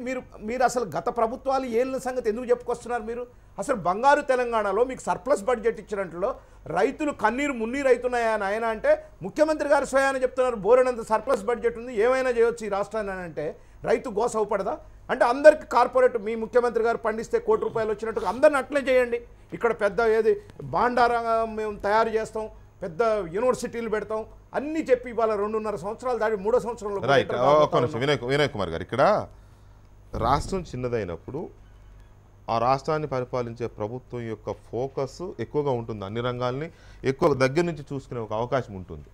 మీరు అసలు గత ప్రభుత్వాలు ఏళ్ళ సంగతి ఎందుకు చెప్పుకొస్తున్నారు? మీరు అసలు బంగారు తెలంగాణలో మీకు సర్ప్లస్ బడ్జెట్ ఇచ్చినట్లో రైతులు కన్నీరు మున్నీరు అవుతున్నాయా అని ఆయన అంటే, ముఖ్యమంత్రి గారు స్వయాన్ని చెప్తున్నారు బోరనంత సర్ప్లస్ బడ్జెట్ ఉంది, ఏమైనా చేయొచ్చు ఈ రాష్ట్రాన్ని అని అంటే రైతు గోస అవుపడదా? అంటే అందరికి కార్పొరేట్ మీ ముఖ్యమంత్రి గారు పండిస్తే ₹1 కోటి వచ్చినట్టు అందరిని అట్లే చేయండి. ఇక్కడ పెద్ద ఏది భాండారంగా మేము తయారు చేస్తాం, పెద్ద యూనివర్సిటీలు పెడతాం అన్నీ చెప్పి ఇవాళ 2.5 సంవత్సరాలు దాటి 3వ సంవత్సరంలో.
రైట్, వినయ్ కుమార్ గారు, ఇక్కడ రాష్ట్రం చిన్నదైనప్పుడు ఆ రాష్ట్రాన్ని పరిపాలించే ప్రభుత్వం యొక్క ఫోకస్ ఎక్కువగా ఉంటుంది, అన్ని రంగాల్ని ఎక్కువ దగ్గర నుంచి చూసుకునే ఒక అవకాశం ఉంటుంది.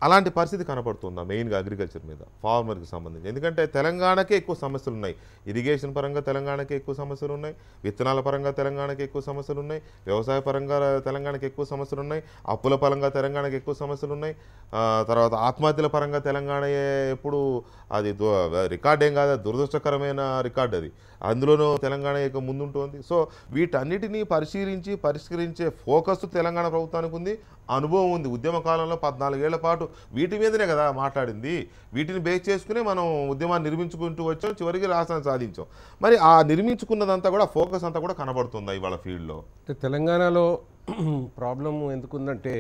అలాంటి పరిస్థితి కనపడుతుందా మెయిన్గా అగ్రికల్చర్ మీద, ఫార్మర్కి సంబంధించి? ఎందుకంటే తెలంగాణకే ఎక్కువ సమస్యలు ఉన్నాయి, ఇరిగేషన్ పరంగా తెలంగాణకి ఎక్కువ సమస్యలు ఉన్నాయి, విత్తనాల పరంగా తెలంగాణకి ఎక్కువ సమస్యలు ఉన్నాయి, వ్యవసాయ పరంగా తెలంగాణకి ఎక్కువ సమస్యలు ఉన్నాయి, అప్పుల పరంగా తెలంగాణకి ఎక్కువ సమస్యలు ఉన్నాయి, తర్వాత ఆత్మహత్యల పరంగా తెలంగాణ ఎప్పుడు అది రికార్డ్ ఏం కాదు, దురదృష్టకరమైన రికార్డ్ అది, అందులోనూ తెలంగాణ యొక్క ముందుంటుంది. సో వీటన్నిటినీ పరిష్కరించే ఫోకస్ తెలంగాణ ప్రభుత్వానికి ఉంది, అనుభవం ఉంది. ఉద్యమ కాలంలో 14 ఏళ్ల పాటు వీటి మీదనే కదా మాట్లాడింది, వీటిని బేస్ చేసుకుని మనం ఉద్యమాన్ని నిర్మించుకుంటూ వచ్చాం, చివరికి రాష్ట్రాన్ని సాధించాం. మరి ఆ నిర్మించుకున్నదంతా కూడా ఫోకస్ అంతా కూడా కనబడుతుందా ఇవాళ ఫీల్డ్లో?
తెలంగాణలో ప్రాబ్లం ఎందుకుందంటే,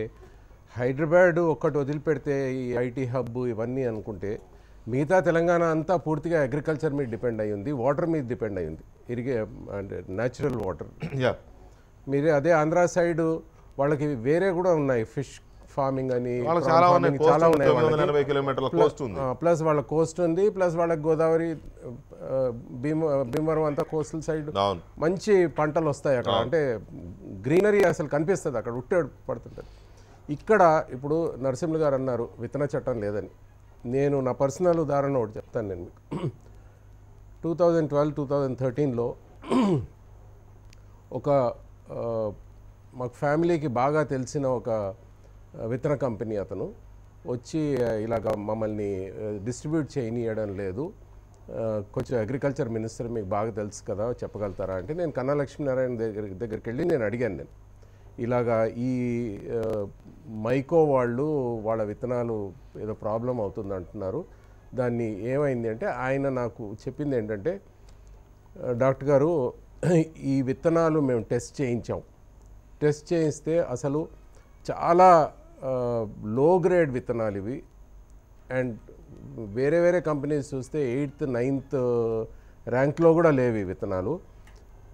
హైదరాబాద్ ఒక్కటి వదిలిపెడితే ఈ ఐటీ హబ్ ఇవన్నీ అనుకుంటే మిగతా తెలంగాణ అంతా పూర్తిగా అగ్రికల్చర్ మీద డిపెండ్ అయ్యి ఉంది, వాటర్ మీద డిపెండ్ అయ్యి ఉంది, అంటే న్యాచురల్ వాటర్. మీరే అదే ఆంధ్ర సైడ్ వాళ్ళకి వేరే కూడా ఉన్నాయి, ఫిష్ ఫార్మింగ్ అని చాలా ఉన్నాయి, ప్లస్ వాళ్ళ కోస్ట్ ఉంది, ప్లస్ వాళ్ళకి గోదావరి భీమవరం అంతా కోస్టల్ సైడ్ మంచి పంటలు వస్తాయి అక్కడ, అంటే గ్రీనరీ అసలు కనిపిస్తుంది అక్కడ, ఉట్టే పడుతుంటుంది. ఇక్కడ ఇప్పుడు నరసింహులు గారు అన్నారు విత్తన చట్టం లేదని. నేను నా పర్సనల్ ఉదాహరణ ఒకటి చెప్తాను నేను మీకు. 2012-2013లో ఒక మాకు ఫ్యామిలీకి బాగా తెలిసిన ఒక విత్తన కంపెనీ అతను వచ్చి ఇలాగ మమ్మల్ని డిస్ట్రిబ్యూట్ చేయనియడం లేదు, కొంచెం అగ్రికల్చర్ మినిస్టర్ మీకు బాగా తెలుసు కదా చెప్పగలుగుతారా అంటే, నేను కన్నా లక్ష్మీనారాయణ దగ్గరికి వెళ్ళి నేను అడిగాను, నేను ఇలాగా ఈ మైకో వాళ్ళు వాళ్ళ విత్తనాలు ఏదో ప్రాబ్లం అవుతుంది అంటున్నారు. దాన్ని ఏమైంది అంటే ఆయన నాకు చెప్పింది ఏంటంటే, డాక్టర్ గారు ఈ విత్తనాలు మేము టెస్ట్ చేయించాం. టెస్ట్ చేయిస్తే అసలు చాలా లో గ్రేడ్ విత్తనాలు ఇవి. అండ్ వేరే వేరే కంపెనీస్ చూస్తే 8th 9th ర్యాంక్లో కూడా లేవు ఈ విత్తనాలు.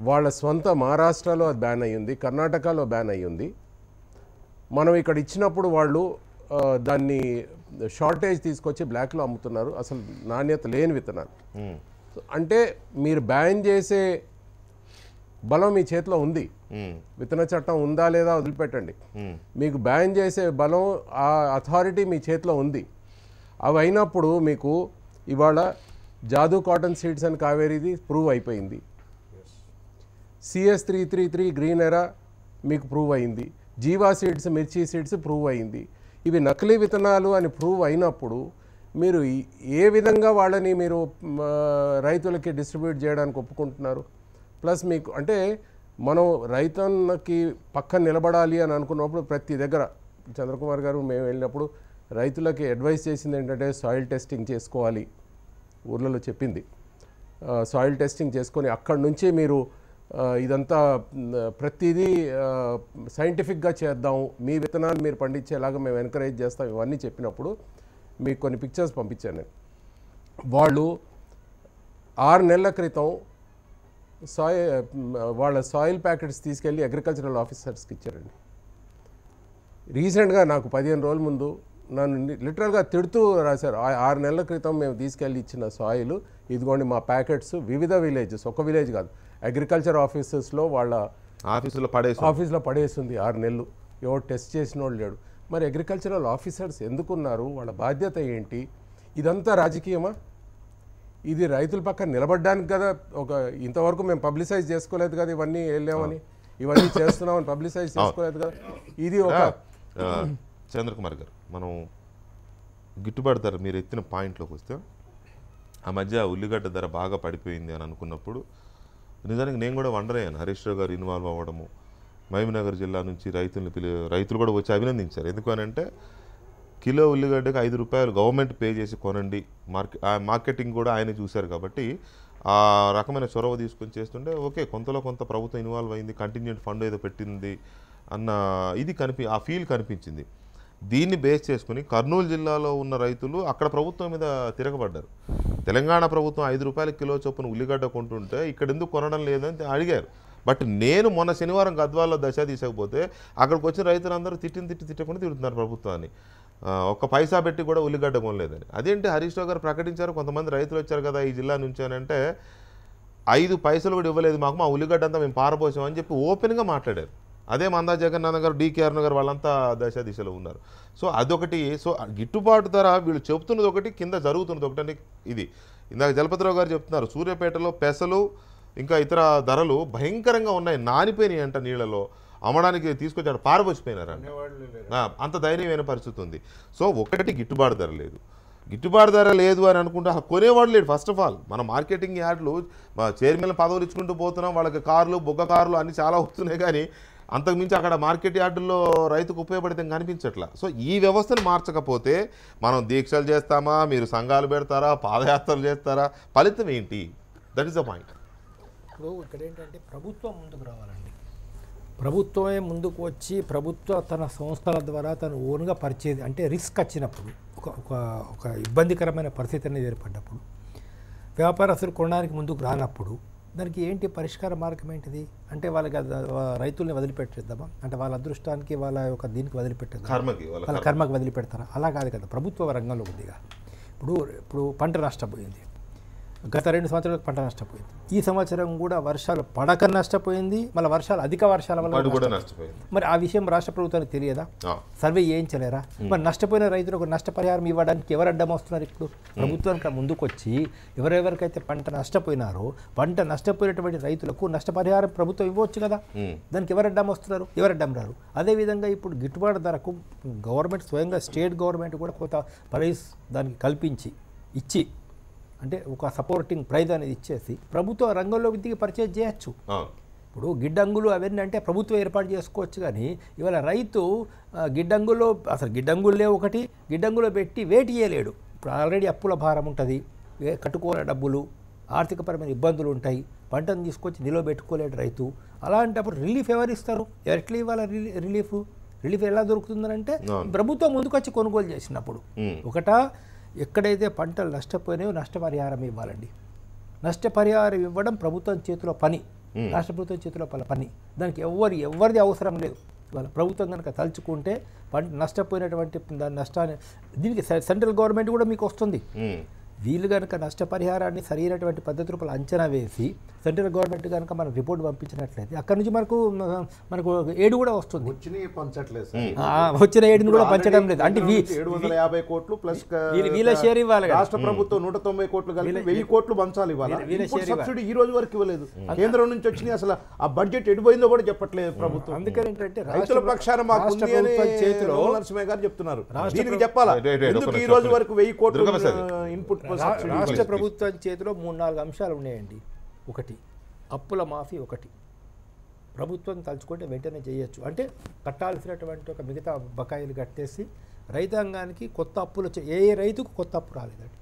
వాళ్ళ స్వంత మహారాష్ట్రలో అది బ్యాన్ అయ్యింది, కర్ణాటకలో బ్యాన్ అయ్యింది. మనం ఇక్కడ ఇచ్చినప్పుడు వాళ్ళు దాన్ని షార్టేజ్ తీసుకొచ్చి బ్లాక్లో అమ్ముతున్నారు, అసలు నాణ్యత లేని విత్తనాలు. అంటే మీరు బ్యాన్ చేసే బలం మీ చేతిలో ఉంది. విత్తన చట్టం ఉందా లేదా వదిలిపెట్టండి, మీకు బ్యాన్ చేసే బలం ఆ అథారిటీ మీ చేతిలో ఉంది. అవి అయినప్పుడు మీకు ఇవాళ జాదూ కాటన్ సీడ్స్ అని కావేరీది ప్రూవ్ అయిపోయింది, CS333 గ్రీన్ ఎరా మీకు ప్రూవ్ అయింది, జీవా సీడ్స్ మిర్చి సీడ్స్ ప్రూవ్ అయింది. ఇవి నకిలీ విత్తనాలు అని ప్రూవ్ అయినప్పుడు మీరు ఏ విధంగా వాళ్ళని మీరు రైతులకి డిస్ట్రిబ్యూట్ చేయడానికి ఒప్పుకుంటున్నారు? ప్లస్ మీకు అంటే మనం రైతన్నకి పక్కన నిలబడాలి అని అనుకున్నప్పుడు ప్రతి దగ్గర చంద్రకుమార్ గారు మేము వెళ్ళినప్పుడు రైతులకి అడ్వైస్ చేసింది ఏంటంటే సాయిల్ టెస్టింగ్ చేసుకోవాలి. ఊర్లలో చెప్పింది సాయిల్ టెస్టింగ్ చేసుకొని అక్కడి నుంచి మీరు ఇదంతా ప్రతిదీ సైంటిఫిక్గా చేద్దాం, మీ విత్తనాలు మీరు పండించేలాగా మేము ఎంకరేజ్ చేస్తాం, ఇవన్నీ చెప్పినప్పుడు మీకు కొన్ని పిక్చర్స్ పంపించాను నేను. వాళ్ళు 6 నెలల క్రితం వాళ్ళ సాయిల్ ప్యాకెట్స్ తీసుకెళ్ళి అగ్రికల్చరల్ ఆఫీసర్స్కి ఇచ్చారండి. రీసెంట్గా నాకు 15 రోజుల ముందు నన్ను లిటరల్గా తిడుతూ రాశారు, 6 నెలల క్రితం మేము తీసుకెళ్ళి ఇచ్చిన సాయిల్ ఇదిగోండి మా ప్యాకెట్స్, వివిధ విలేజెస్, ఒక విలేజ్ కాదు, అగ్రికల్చర్ ఆఫీసెస్లో వాళ్ళ ఆఫీస్లో పడేస్తుంది 6 నెలలు. ఎవరు టెస్ట్ చేసిన వాళ్ళు లేడు. మరి అగ్రికల్చరల్ ఆఫీసర్స్ ఎందుకున్నారు? వాళ్ళ బాధ్యత ఏంటి? ఇదంతా రాజకీయమా? ఇది రైతుల పక్కన నిలబడ్డానికి కదా. ఇంతవరకు మేము పబ్లిసైజ్ చేసుకోలేదు కదా, ఇవన్నీ వెళ్ళామని, ఇవన్నీ చేస్తున్నామని పబ్లిసైజ్ చేసుకోలేదు కదా. ఇది ఒక
చంద్రకుమార్ గారు, మనం గిట్టుబాటు ధర మీరు ఎత్తిన పాయింట్లోకి వస్తే, ఆ మధ్య ఉల్లిగడ్డ ధర బాగా పడిపోయింది అని అనుకున్నప్పుడు నిజానికి నేను కూడా వండర్ అయ్యాను. హరీష్ రావు గారు ఇన్వాల్వ్ అవ్వడము, మహబూబ్నగర్ జిల్లా నుంచి రైతులు కూడా వచ్చి అభినందించారు. ఎందుకు అని అంటే కిలో ఉల్లిగడ్డకి 5 రూపాయలు గవర్నమెంట్ పే చేసి కొనండి, మార్కెటింగ్ కూడా ఆయన చూశారు కాబట్టి ఆ రకమైన చొరవ తీసుకొని చేస్తుంటే ఓకే, కొంతలో కొంత ప్రభుత్వం ఇన్వాల్వ్ అయింది, కంటిన్యూట్ ఫండ్ ఏదో పెట్టింది అన్న ఇది ఆ ఫీల్ కనిపించింది. దీన్ని బేస్ చేసుకుని కర్నూలు జిల్లాలో ఉన్న రైతులు అక్కడ ప్రభుత్వం మీద తిరగబడ్డారు. తెలంగాణ ప్రభుత్వం 5 రూపాయల కిలో చొప్పున ఉల్లిగడ్డ కొంటుంటే ఇక్కడ ఎందుకు కొనడం లేదని అడిగారు. బట్ నేను మొన్న శనివారం గద్వాల్లో దశ తీసకపోతే అక్కడికి వచ్చిన రైతులందరూ తిట్టకుండా తిడుతున్నారు ప్రభుత్వాన్ని. ఒక్క పైసా పెట్టి కూడా ఉల్లిగడ్డ కొనలేదని. అదేంటి హరీష్ రావు గారు ప్రకటించారు, కొంతమంది రైతులు వచ్చారు కదా ఈ జిల్లా నుంచి అని అంటే 5 పైసలు కూడా ఇవ్వలేదు మాకు, మా ఉల్లిగడ్డ అంతా మేము పారపోసామని చెప్పి ఓపెన్గా మాట్లాడారు. అదే మందా జగన్నాథ్ గారు, డికే అరుణ గారు వాళ్ళంతా దిశలో ఉన్నారు. సో అదొకటి. సో గిట్టుబాటు ధర వీళ్ళు చెబుతున్నది ఒకటి, కింద జరుగుతున్నది ఒకటి అని ఇది. ఇందాక జలపతిరావు గారు చెప్తున్నారు సూర్యాపేటలో పెసలు ఇంకా ఇతర ధరలు భయంకరంగా ఉన్నాయి, నానిపోయినాయి అంట, నీళ్ళలో అమ్మడానికి తీసుకొచ్చాడు పారబోసిపోయినారంట. అంత దయనీయమైన పరిస్థితి ఉంది. సో ఒకటి గిట్టుబాటు ధర లేదు. గిట్టుబాటు ధర లేదు అని అనుకుంటే కొనేవాడు లేడు. ఫస్ట్ ఆఫ్ ఆల్ మన మార్కెటింగ్ యార్డ్లు చైర్మన్ పదవులు ఇచ్చుకుంటూ పోతున్నాం, వాళ్ళకి కార్లు బొగ్గ కార్లు అన్నీ చాలా వస్తున్నాయి, కానీ అంతకుమించి అక్కడ మార్కెట్ యార్డుల్లో రైతుకు ఉపయోగపడితే కనిపించట్లా. సో ఈ వ్యవస్థను మార్చకపోతే మనం దీక్షలు చేస్తామా, మీరు సంఘాలు పెడతారా, పాదయాత్రలు చేస్తారా, ఫలితం ఏంటి? That is the point.
ఇప్పుడు ఇక్కడ ఏంటంటే ప్రభుత్వం ముందుకు రావాలండి. ప్రభుత్వమే ముందుకు వచ్చి ప్రభుత్వ తన సంస్థల ద్వారా తను ఓన్గా పరిచయం, అంటే రిస్క్ వచ్చినప్పుడు ఒక ఇబ్బందికరమైన పరిస్థితి అనేది ఏర్పడినప్పుడు, వ్యాపారస్తులు కొనడానికి ముందుకు రానప్పుడు దానికి ఏంటి పరిష్కార మార్గం ఏంటిది? అంటే వాళ్ళకి రైతుల్ని వదిలిపెట్టేద్దామా? అంటే వాళ్ళ అదృష్టానికి వాళ్ళ యొక్క దీనికి వదిలిపెట్టేద్దాం, వాళ్ళ కర్మకి వదిలిపెడతారా? అలా కాదు కదా. ప్రభుత్వ రంగంలో కొద్దిగా ఇప్పుడు పంట నష్టపోయింది, గత 2 సంవత్సరాలకు పంట నష్టపోయింది. ఈ సంవత్సరం కూడా వర్షాలు పడక నష్టపోయింది, మళ్ళీ అధిక వర్షాల వల్ల నష్టపోయింది. మరి ఆ విషయం రాష్ట్ర ప్రభుత్వానికి తెలియదా? సర్వే చేయించలేరా? మరి నష్టపోయిన రైతులకు నష్టపరిహారం ఇవ్వడానికి ఎవరు అడ్డం వస్తున్నారు? ఇప్పుడు ప్రభుత్వానికి ముందుకు వచ్చి ఎవరెవరికైతే పంట నష్టపోయినారో పంట నష్టపోయినటువంటి రైతులకు నష్టపరిహారం ప్రభుత్వం ఇవ్వచ్చు కదా. దానికి ఎవరు అడ్డం వస్తున్నారు? ఎవరు అడ్డం రారు. అదేవిధంగా ఇప్పుడు గిట్టుబాటు ధరకు గవర్నమెంట్ స్వయంగా స్టేట్ గవర్నమెంట్ కూడా కొంత ప్రైస్ దానికి కల్పించి ఇచ్చి, అంటే ఒక సపోర్టింగ్ ప్రైజ్ అనేది ఇచ్చేసి ప్రభుత్వ రంగంలో దిగి పర్చేజ్ చేయొచ్చు. ఇప్పుడు గిడ్డంగులు అవన్నీ అంటే ప్రభుత్వం ఏర్పాటు చేసుకోవచ్చు, కానీ ఇవాళ రైతు గిడ్డంగులో అసలు గిడ్డంగులే ఒకటి గిడ్డంగులో పెట్టి వేటి చేయలేడు. ఇప్పుడు ఆల్రెడీ అప్పుల భారం ఉంటుంది, కట్టుకోవాల డబ్బులు, ఆర్థికపరమైన ఇబ్బందులు ఉంటాయి, పంటను తీసుకొచ్చి నిలువ పెట్టుకోలేడు రైతు. అలాంటప్పుడు రిలీఫ్ ఎవరు ఇస్తారు? ఎట్లా ఇవ్వాలి రిలీఫ్ ఎలా దొరుకుతుందంటే ప్రభుత్వం ముందుకొచ్చి కొనుగోలు చేసినప్పుడు. ఒకటా ఎక్కడైతే పంటలు నష్టపోయినాయో నష్టపరిహారం ఇవ్వాలండి. నష్టపరిహారం ఇవ్వడం ప్రభుత్వం చేతిలో పని, రాష్ట్ర ప్రభుత్వం చేతిలో పని. దానికి ఎవరిది అవసరం లేదు. వాళ్ళ ప్రభుత్వం కనుక తలుచుకుంటే నష్టపోయినటువంటి దాని నష్టాన్ని దీనికి సెంట్రల్ గవర్నమెంట్ కూడా మీకు వస్తుంది. వీళ్ళు కనుక నష్టపరిహారాన్ని సరైనటువంటి పద్ధతి రూపంలో అంచనా వేసి సెంట్రల్ గవర్నమెంట్ కనుక మనకు రిపోర్ట్ పంపించినట్లయితే అక్కడ నుంచి మనకు ఏడు కూడా వస్తుంది. వచ్చిన ఏడుని కూడా పంచడం లేదు. అంటే
750 కోట్లు ప్లస్
వీళ్ళ షేర్ ఇవ్వాలి.
రాష్ట్ర ప్రభుత్వం 190 కోట్లు కలిపి 1000 కోట్లు పంచాలి. సబ్సిడీ ఈ రోజు వరకు ఇవ్వలేదు. కేంద్రం నుంచి వచ్చినాయి. అసలు ఆ బడ్జెట్ ఎడిపోయిందో కూడా చెప్పట్లేదు ప్రభుత్వం.
అందుకని ఏంటంటే
రైతుల పక్షాన మాకు చేతిలో నరసింహ గారు చెప్తున్నారు. దీనికి చెప్పాలా ఈ రోజు వరకు 1000 కోట్లు ఇన్పుట్
రాష్ట్ర ప్రభుత్వం చేతిలో 3-4 అంశాలు ఉన్నాయండి. ఒకటి అప్పుల మాఫీ, ఒకటి ప్రభుత్వం తలుచుకుంటే వెంటనే చేయొచ్చు. అంటే కట్టాల్సినటువంటి ఒక మిగతా బకాయిలు కట్టేసి రైతాంగానికి కొత్త అప్పులు ఏ రైతుకు కొత్త అప్పు రాలేదండి.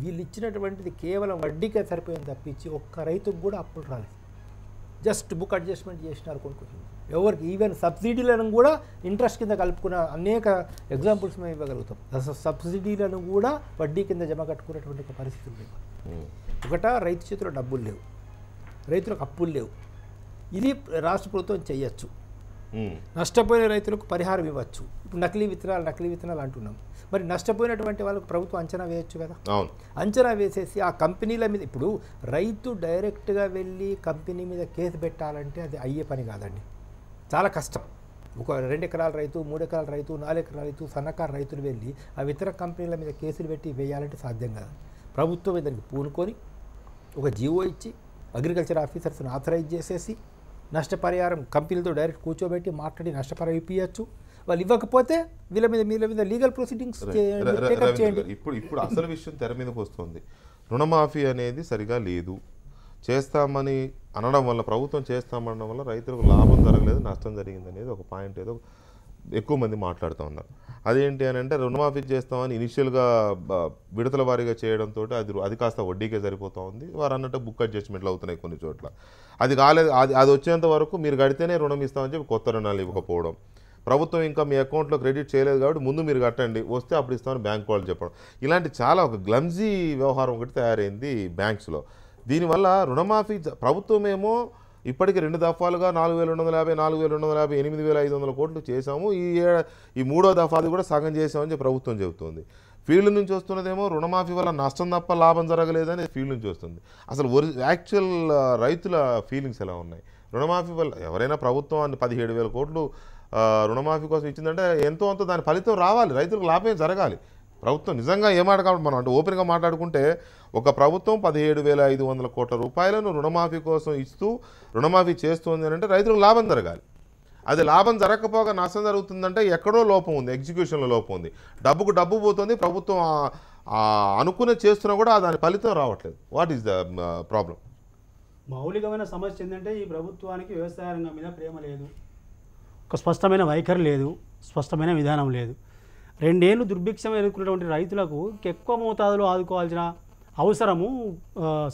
వీళ్ళు ఇచ్చినటువంటిది కేవలం వడ్డీకే సరిపోయింది తప్పించి ఒక్క రైతుకు కూడా అప్పులు రాలేదు. జస్ట్ బుక్ అడ్జస్ట్మెంట్ చేసినారు కొనుక్కుంటున్నారు. ఎవరికి ఈవెన్ సబ్సిడీలను కూడా ఇంట్రెస్ట్ కింద కలుపుకున్న అనేక ఎగ్జాంపుల్స్ మేము ఇవ్వగలుగుతాం. అసలు సబ్సిడీలను కూడా వడ్డీ కింద జమ కట్టుకునేటువంటి ఒక పరిస్థితులు లేవు. ఒకట రైతు చేతిలో డబ్బులు లేవు, రైతులకు అప్పులు లేవు. ఇది రాష్ట్ర ప్రభుత్వం చేయొచ్చు. నష్టపోయిన రైతులకు పరిహారం ఇవ్వచ్చు. ఇప్పుడు నకిలీ విత్తనాలు అంటున్నాం. మరి నష్టపోయినటువంటి వాళ్ళకు ప్రభుత్వం అంచనా వేయచ్చు కదా. అంచనా వేసేసి ఆ కంపెనీల మీద, ఇప్పుడు రైతు డైరెక్ట్గా వెళ్ళి కంపెనీ మీద కేసు పెట్టాలంటే అది అయ్యే పని కాదండి, చాలా కష్టం. ఒక 2 ఎకరాల రైతు, 3 ఎకరాల రైతు, 4 ఎకరాల రైతు, సన్నకారు రైతులు వెళ్ళి ఆ ఇతర కంపెనీల మీద కేసులు పెట్టి వేయాలంటే సాధ్యం కాదు. ప్రభుత్వం దానికి పూనుకొని ఒక జీవో ఇచ్చి అగ్రికల్చర్ ఆఫీసర్స్ని ఆథరైజ్ చేసేసి నష్టపరిహారం కంపెనీలతో డైరెక్ట్ కూర్చోబెట్టి మాట్లాడి నష్టపరిహారం ఇప్పించచ్చు. వాళ్ళు ఇవ్వకపోతే వీళ్ళ మీద లీగల్ ప్రొసీడింగ్స్ చేయండి.
ఇప్పుడు అసలు విషయం తెర మీదకి వస్తుంది. రుణమాఫీ అనేది సరిగా లేదు, చేస్తామని అనడం వల్ల, ప్రభుత్వం చేస్తామనడం వల్ల రైతులకు లాభం జరగలేదు, నష్టం జరిగింది అనేది ఒక పాయింట్ ఏదో ఎక్కువ మంది మాట్లాడుతూ ఉన్నారు. అదేంటి అని అంటే రుణమాఫీ చేస్తామని ఇనిషియల్గా విడతల వారీగా చేయడంతో అది కాస్త వడ్డీకే సరిపోతూ ఉంది. వారు అన్నట్టు బుక్ అడ్జస్ట్మెంట్లు అవుతున్నాయి కొన్ని చోట్ల. అది కాలేదు, అది వచ్చేంత వరకు మీరు కడితేనే రుణం ఇస్తామని చెప్పి కొత్త రుణాలు ఇవ్వకపోవడం, ప్రభుత్వం ఇంకా మీ అకౌంట్లో క్రెడిట్ చేయలేదు కాబట్టి ముందు మీరు కట్టండి, వస్తే అప్పుడు ఇస్తామని బ్యాంక్ వాళ్ళు చెప్పడం, ఇలాంటి చాలా ఒక గ్లమ్జీ వ్యవహారం ఒకటి తయారైంది బ్యాంక్స్లో. దీనివల్ల రుణమాఫీ ప్రభుత్వం ఏమో ఇప్పటికి 2 దఫాలుగా 4250, 4250, 8500 కోట్లు చేశాము, ఈ 3వ దఫాది కూడా సగం చేసామని ప్రభుత్వం చెబుతుంది. ఫీల్డ్ నుంచి వస్తున్నదేమో రుణమాఫీ వల్ల నష్టం తప్ప లాభం జరగలేదని ఫీల్డ్ నుంచి వస్తుంది. అసలు యాక్చువల్ రైతుల ఫీలింగ్స్ ఎలా ఉన్నాయి? రుణమాఫీ వల్ల ఎవరైనా ప్రభుత్వం 17,000 కోట్లు రుణమాఫీ కోసం ఇచ్చిందంటే ఎంతో అంత దాని ఫలితం రావాలి, రైతులకు లాభం జరగాలి. ప్రభుత్వం నిజంగా ఏమాట కాబట్టి మనం అంటే ఓపెన్గా మాట్లాడుకుంటే ఒక ప్రభుత్వం 17,500 కోట్ల రూపాయలను రుణమాఫీ కోసం ఇస్తూ రుణమాఫీ చేస్తుంది అని అంటే రైతులకు లాభం జరగాలి. అది లాభం జరగకపోగా నష్టం జరుగుతుందంటే ఎక్కడో లోపం ఉంది, ఎగ్జిక్యూషన్లో లోపం ఉంది. డబ్బుకు డబ్బు పోతుంది, ప్రభుత్వం అనుకునే చేస్తున్నా కూడా దాని ఫలితం రావట్లేదు. What is the problem?
మౌలికమైన సమస్య ఏంటంటే ఈ ప్రభుత్వానికి వ్యవసాయ రంగం మీద ప్రేమ లేదు, ఒక స్పష్టమైన వైఖరి లేదు, స్పష్టమైన విధానం లేదు. 2 ఏళ్ళు దుర్భిక్షం ఎదుర్కొన్నటువంటి రైతులకు ఎక్కువ మోతాదులో ఆదుకోవాల్సిన అవసరము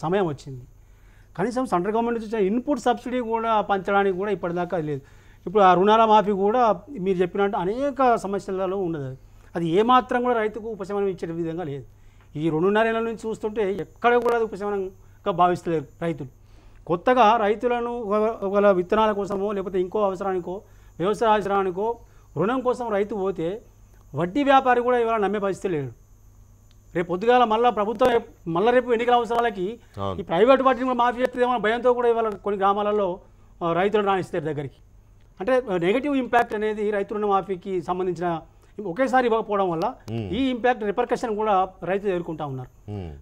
సమయం వచ్చింది. కనీసం సెంట్రల్ గవర్నమెంట్ నుంచి ఇన్పుట్ సబ్సిడీ కూడా పంచడానికి కూడా ఇప్పటిదాకా లేదు. ఇప్పుడు ఆ రుణాల మాఫీ కూడా మీరు చెప్పినట్టు అనేక సమస్యలలో ఉండదు. అది ఏమాత్రం కూడా రైతుకు ఉపశమనం ఇచ్చే విధంగా లేదు. ఈ 2.5 ఏళ్ళ నుంచి చూస్తుంటే ఎక్కడ కూడా అది ఉపశమనంగా భావిస్తలేరు రైతులు. కొత్తగా రైతులను ఒకవేళ విత్తనాల కోసమో లేకపోతే ఇంకో అవసరానికో వ్యవసాయ అవసరానికో రుణం కోసం రైతు పోతే వడ్డీ వ్యాపారి కూడా ఇవాళ నమ్మే పరిస్థితి లేడు. రేపు పొద్దుగాల మళ్ళీ ప్రభుత్వం రేపు ఎన్నికల అవసరాలకి ఈ ప్రైవేట్ వాటిని కూడా మాఫీ చేస్తుందేమో భయంతో కూడా ఇవాళ కొన్ని గ్రామాలలో రైతులను రాణిస్తారు దగ్గరికి. అంటే నెగిటివ్ ఇంపాక్ట్ అనేది రైతు రుణ మాఫీకి సంబంధించిన ఒకేసారి ఇవ్వకపోవడం వల్ల ఈ ఇంపాక్ట్ రిపర్కషన్ కూడా రైతులు ఎదుర్కొంటా ఉన్నారు.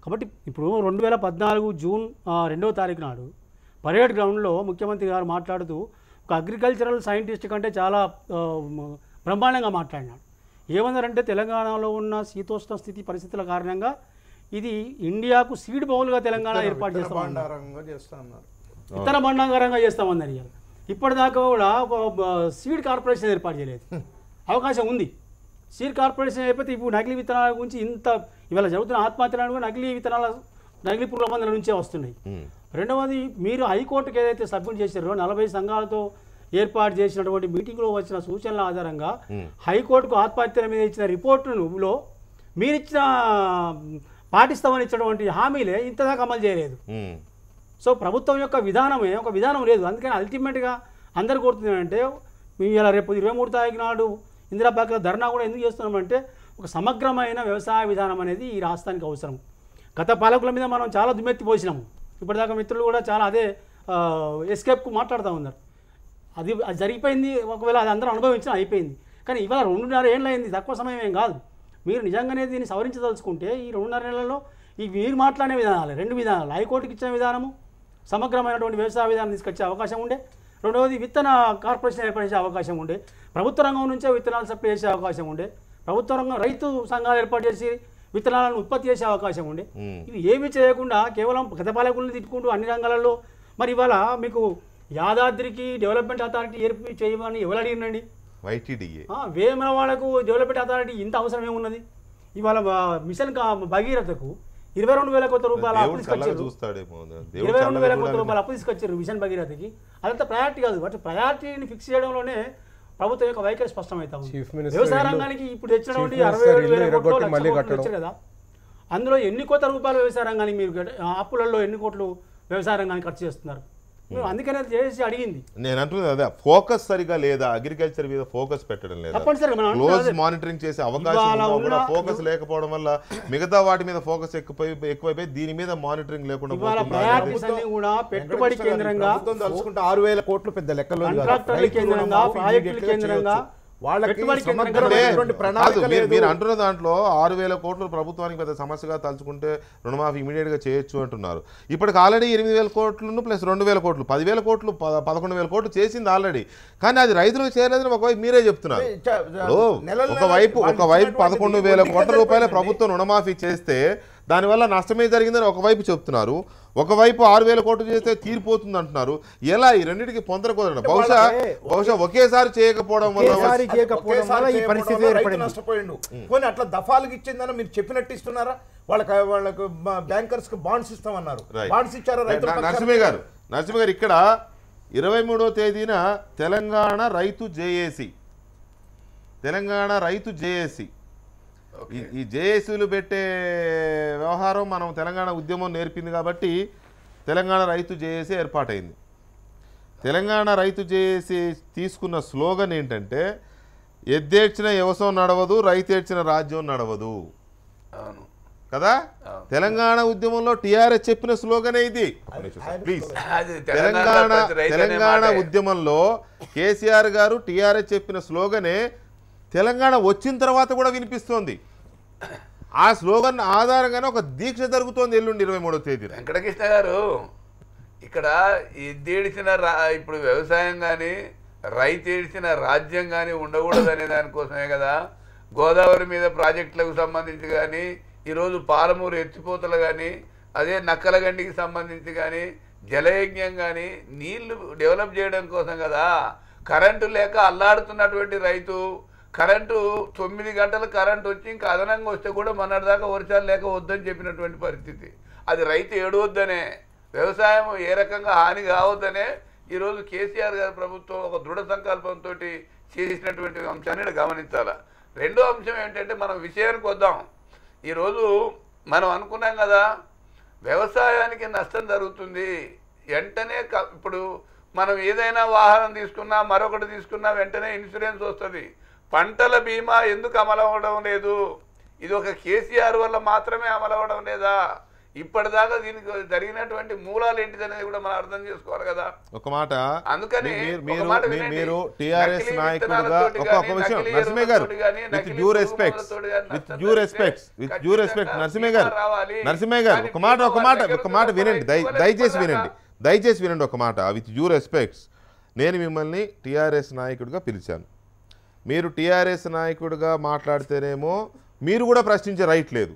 కాబట్టి ఇప్పుడు 2014 జూన్ 2వ తారీఖు నాడు పరేడ్ గ్రౌండ్లో ముఖ్యమంత్రి గారు మాట్లాడుతూ ఒక అగ్రికల్చరల్ సైంటిస్ట్ కంటే చాలా బ్రహ్మాండంగా మాట్లాడినాడు. ఏమన్నారంటే తెలంగాణలో ఉన్న శీతోష్ణ స్థితి పరిస్థితుల కారణంగా ఇది ఇండియాకు సీడ్ బౌల్గా తెలంగాణ ఏర్పాటు చేస్తామన్నారు. విత్తన భండాగారంగా చేస్తామన్నారు ఇవాళ. ఇప్పటిదాకా కూడా ఒక సీడ్ కార్పొరేషన్ ఏర్పాటు చేయలేదు. అవకాశం ఉంది. సీడ్ కార్పొరేషన్ అయిపోతే ఇప్పుడు నకిలీ విత్తనాల గురించి ఇంత ఇవాళ జరుగుతున్న ఆత్మహత్యలు కూడా నకిలీ పురుగుల మందుల నుంచే వస్తున్నాయి. రెండవది, మీరు హైకోర్టుకి ఏదైతే సబ్మిట్ చేశారో 40 సంఘాలతో ఏర్పాటు చేసినటువంటి మీటింగ్లో వచ్చిన సూచనల ఆధారంగా హైకోర్టుకు ఆత్మహత్యల మీద ఇచ్చిన రిపోర్టులో మీరిచ్చిన పాటిస్తామని ఇచ్చినటువంటి హామీలే ఇంతదాకా అమలు చేయలేదు. సో ప్రభుత్వం యొక్క విధానమే ఒక విధానం లేదు. అందుకని అల్టిమేట్గా అందరు కోరుతుందంటే ఇలా రేపు 23 తారీఖు నాడు ఇందిరా పార్క్లో ధర్నా కూడా ఎందుకు చేస్తున్నామంటే ఒక సమగ్రమైన వ్యవసాయ విధానం అనేది ఈ రాష్ట్రానికి అవసరం. గత పాలకుల మీద మనం చాలా దుమ్మెత్తిపోసినాము. ఇప్పటిదాకా మిత్రులు కూడా చాలా అదే ఎస్కేప్కు మాట్లాడుతూ ఉన్నారు. అది జరిగిపోయింది. ఒకవేళ అది అందరూ అనుభవించినా అయిపోయింది. కానీ ఇవాళ 2.5 ఏళ్ళు అయింది, తక్కువ సమయం ఏం కాదు. మీరు నిజంగానే దీన్ని సవరించదలుచుకుంటే ఈ 2.5 ఏళ్లలో ఈ మీరు మాట్లాడే విధానాలు 2 విధానాలు, హైకోర్టుకి ఇచ్చిన విధానము సమగ్రమైనటువంటి వ్యవసాయ విధానం తీసుకొచ్చే అవకాశం ఉండే, రెండవది విత్తన కార్పొరేషన్ ఏర్పరిచే అవకాశం ఉండే, ప్రభుత్వ రంగం నుంచే విత్తనాలు సప్లై చేసే అవకాశం ఉండే, ప్రభుత్వ రంగం రైతు సంఘాలు ఏర్పాటు చేసి విత్తనాలను ఉత్పత్తి చేసే అవకాశం ఉండే. ఇవి ఏమీ చేయకుండా కేవలం గత పాలకులను తిట్టుకుంటూ అన్ని రంగాలలో మరి ఇవాళ మీకు యాదాద్రికి డెవలప్మెంట్ అథారిటీ ఏర్పాటు చేయమని ఎవరు అడిగినండి? వేములవాడకు డెవలప్మెంట్ అథారిటీ ఇంత అవసరం ఏమున్నది? ఇవాళ మిషన్ భగీరథకు 22,000 కోట్ల రూపాయలు అప్పు తీసుకొచ్చారు. 22,000 కోట్ల రూపాయలు అప్పు తీసుకొచ్చారు మిషన్ భగీరథకి. అదంతా ప్రయారిటీ కాదు. బట్ ప్రయారిటీని ఫిక్స్ చేయడంలోనే ప్రభుత్వం యొక్క వైఖరి స్పష్టమవుతా ఉంది. వ్యవసాయ రంగానికి ఇప్పుడు తెచ్చినటువంటి 67,000 కోట్లు వచ్చారు కదా, అందులో ఎన్ని కోట్ల రూపాయలు వ్యవసాయ రంగానికి మీరు అప్పులలో ఎన్ని కోట్లు వ్యవసాయ రంగానికి ఖర్చు చేస్తున్నారు? అందుకనే చేసి అడిగింది.
నేను అంటున్నది అదే, ఫోకస్ సరిగా లేదా, అగ్రికల్చర్ మీద ఫోకస్ పెట్టడం లేదా, క్లోజ్ మానిటరింగ్ చేసే అవకాశం కూడా ఫోకస్ లేకపోవడం వల్ల మిగతా వాటి మీద ఫోకస్ ఎక్కువైపోయి దీని మీద మానిటరింగ్ లేకుండా
పెట్టుబడి కేంద్రంగా
6,000 కోట్లు పెద్ద లెక్కలో
మీరు అంటున్న దాంట్లో 6,000 కోట్లు ప్రభుత్వానికి పెద్ద సమస్యగా తలుచుకుంటే రుణమాఫీ ఇమీడియట్ గా చేయొచ్చు అంటున్నారు. ఇప్పటికి ఆల్రెడీ 8,000 కోట్లు ప్లస్ 2,000 కోట్లు 10,000 కోట్లు 11,000 కోట్లు చేసింది ఆల్రెడీ. కానీ అది రైతులకు చేయలేదని ఒకవైపు మీరే చెప్తున్నారు. ఒకవైపు 11,000 కోట్ల రూపాయల ప్రభుత్వం రుణమాఫీ చేస్తే దానివల్ల నష్టమే జరిగిందని ఒకవైపు చెప్తున్నారు, ఒకవైపు 6,000 కోట్లు చేస్తే తీరిపోతుంది అంటున్నారు. ఎలా ఈ రెండింటికి పొందర కుదరదు? బహుశా ఒకేసారి చేయకపోవడం వల్ల
నష్టపోయిండు. కొన్ని అట్లా దఫాలకు ఇచ్చిందని మీరు చెప్పినట్టు ఇస్తున్నారా? వాళ్ళకు బ్యాంకర్స్ కి బాండ్స్ ఇస్తామన్నారు, బాండ్స్ ఇచ్చారా?
నరసింహ గారు ఇక్కడ 23వ తేదీన తెలంగాణ రైతు జేఏసీ ఈ జేఏసీలు పెట్టే వ్యవహారం మనం తెలంగాణ ఉద్యమం నేర్పింది కాబట్టి తెలంగాణ రైతు జేఏసీ ఏర్పాటైంది. తెలంగాణ రైతు జేఏసీ తీసుకున్న స్లోగన్ ఏంటంటే ఎద్దేడ్చిన వ్యవసాయం నడవదు, రైతేడ్చిన రాజ్యం నడవదు కదా. తెలంగాణ ఉద్యమంలో టీఆర్ఎస్ చెప్పిన స్లోగనే ఇది. ప్లీజ్, తెలంగాణ ఉద్యమంలో కేసీఆర్ గారు టీఆర్ఎస్ చెప్పిన స్లోగనే తెలంగాణ వచ్చిన తర్వాత కూడా వినిపిస్తోంది. ఆ స్లోగన్ ఆధారంగానే ఒక దీక్ష జరుగుతోంది ఎల్లుండి 23వ తేదీ.
వెంకటకృష్ణ గారు, ఇక్కడ ఎద్దేడిచిన ఇప్పుడు వ్యవసాయం కానీ రైతు ఏడిచిన రాజ్యం కానీ ఉండకూడదనే దానికోసమే కదా గోదావరి మీద ప్రాజెక్టులకు సంబంధించి కానీ, ఈరోజు పాలమూరు ఎత్తిపోతలు కానీ, అదే నక్కలగండికి సంబంధించి కానీ, జలయజ్ఞం కానీ నీళ్లు డెవలప్ చేయడం కోసం కదా. కరెంటు లేక అల్లాడుతున్నటువంటి రైతు, కరెంటు 9 గంటలు కరెంటు వచ్చి ఇంకా అదనంగా వస్తే కూడా మొన్నటిదాకా వర్షాలు లేక వద్దని చెప్పినటువంటి పరిస్థితి. అది రైతు ఏడవద్దనే, వ్యవసాయం ఏ రకంగా హాని కావద్దనే ఈరోజు కేసీఆర్ గారి ప్రభుత్వం ఒక దృఢ సంకల్పంతో చేసినటువంటి అంశాన్ని గమనించాలి. రెండో అంశం ఏంటంటే మనం విషయానికి వద్దాం. ఈరోజు మనం అనుకున్నాం కదా వ్యవసాయానికి నష్టం జరుగుతుంది వెంటనే. ఇప్పుడు మనం ఏదైనా వాహనం తీసుకున్నా మరొకటి తీసుకున్నా వెంటనే ఇన్సూరెన్స్ వస్తుంది. పంటల బీమా ఎందుకు అమలు అవ్వడం లేదు? ఇది ఒక కేసీఆర్ వల్ల మాత్రమే అమలు అవ్వడం లేదా? ఇప్పటిదాకా దీనికి జరిగినటువంటి మూలాలు ఏంటిదనేది కూడా మనం అర్థం చేసుకోవాలి కదా.
ఒక మాట,
అందుకని
మీరు టీఆర్ఎస్ నాయకుడుగా ఒక విషయం నరసింహ గారు, విత్ డ్యూ రెస్పెక్ట్ నరసింహ గారు ఒక మాట వినండి, దయచేసి వినండి ఒక మాట. విత్ డ్యూ రెస్పెక్ట్స్, నేను మిమ్మల్ని టీఆర్ఎస్ నాయకుడిగా పిలిచాను. మీరు టీఆర్ఎస్ నాయకుడిగా మాట్లాడితేనేమో మీరు కూడా ప్రశ్నించే రైట్ లేదు.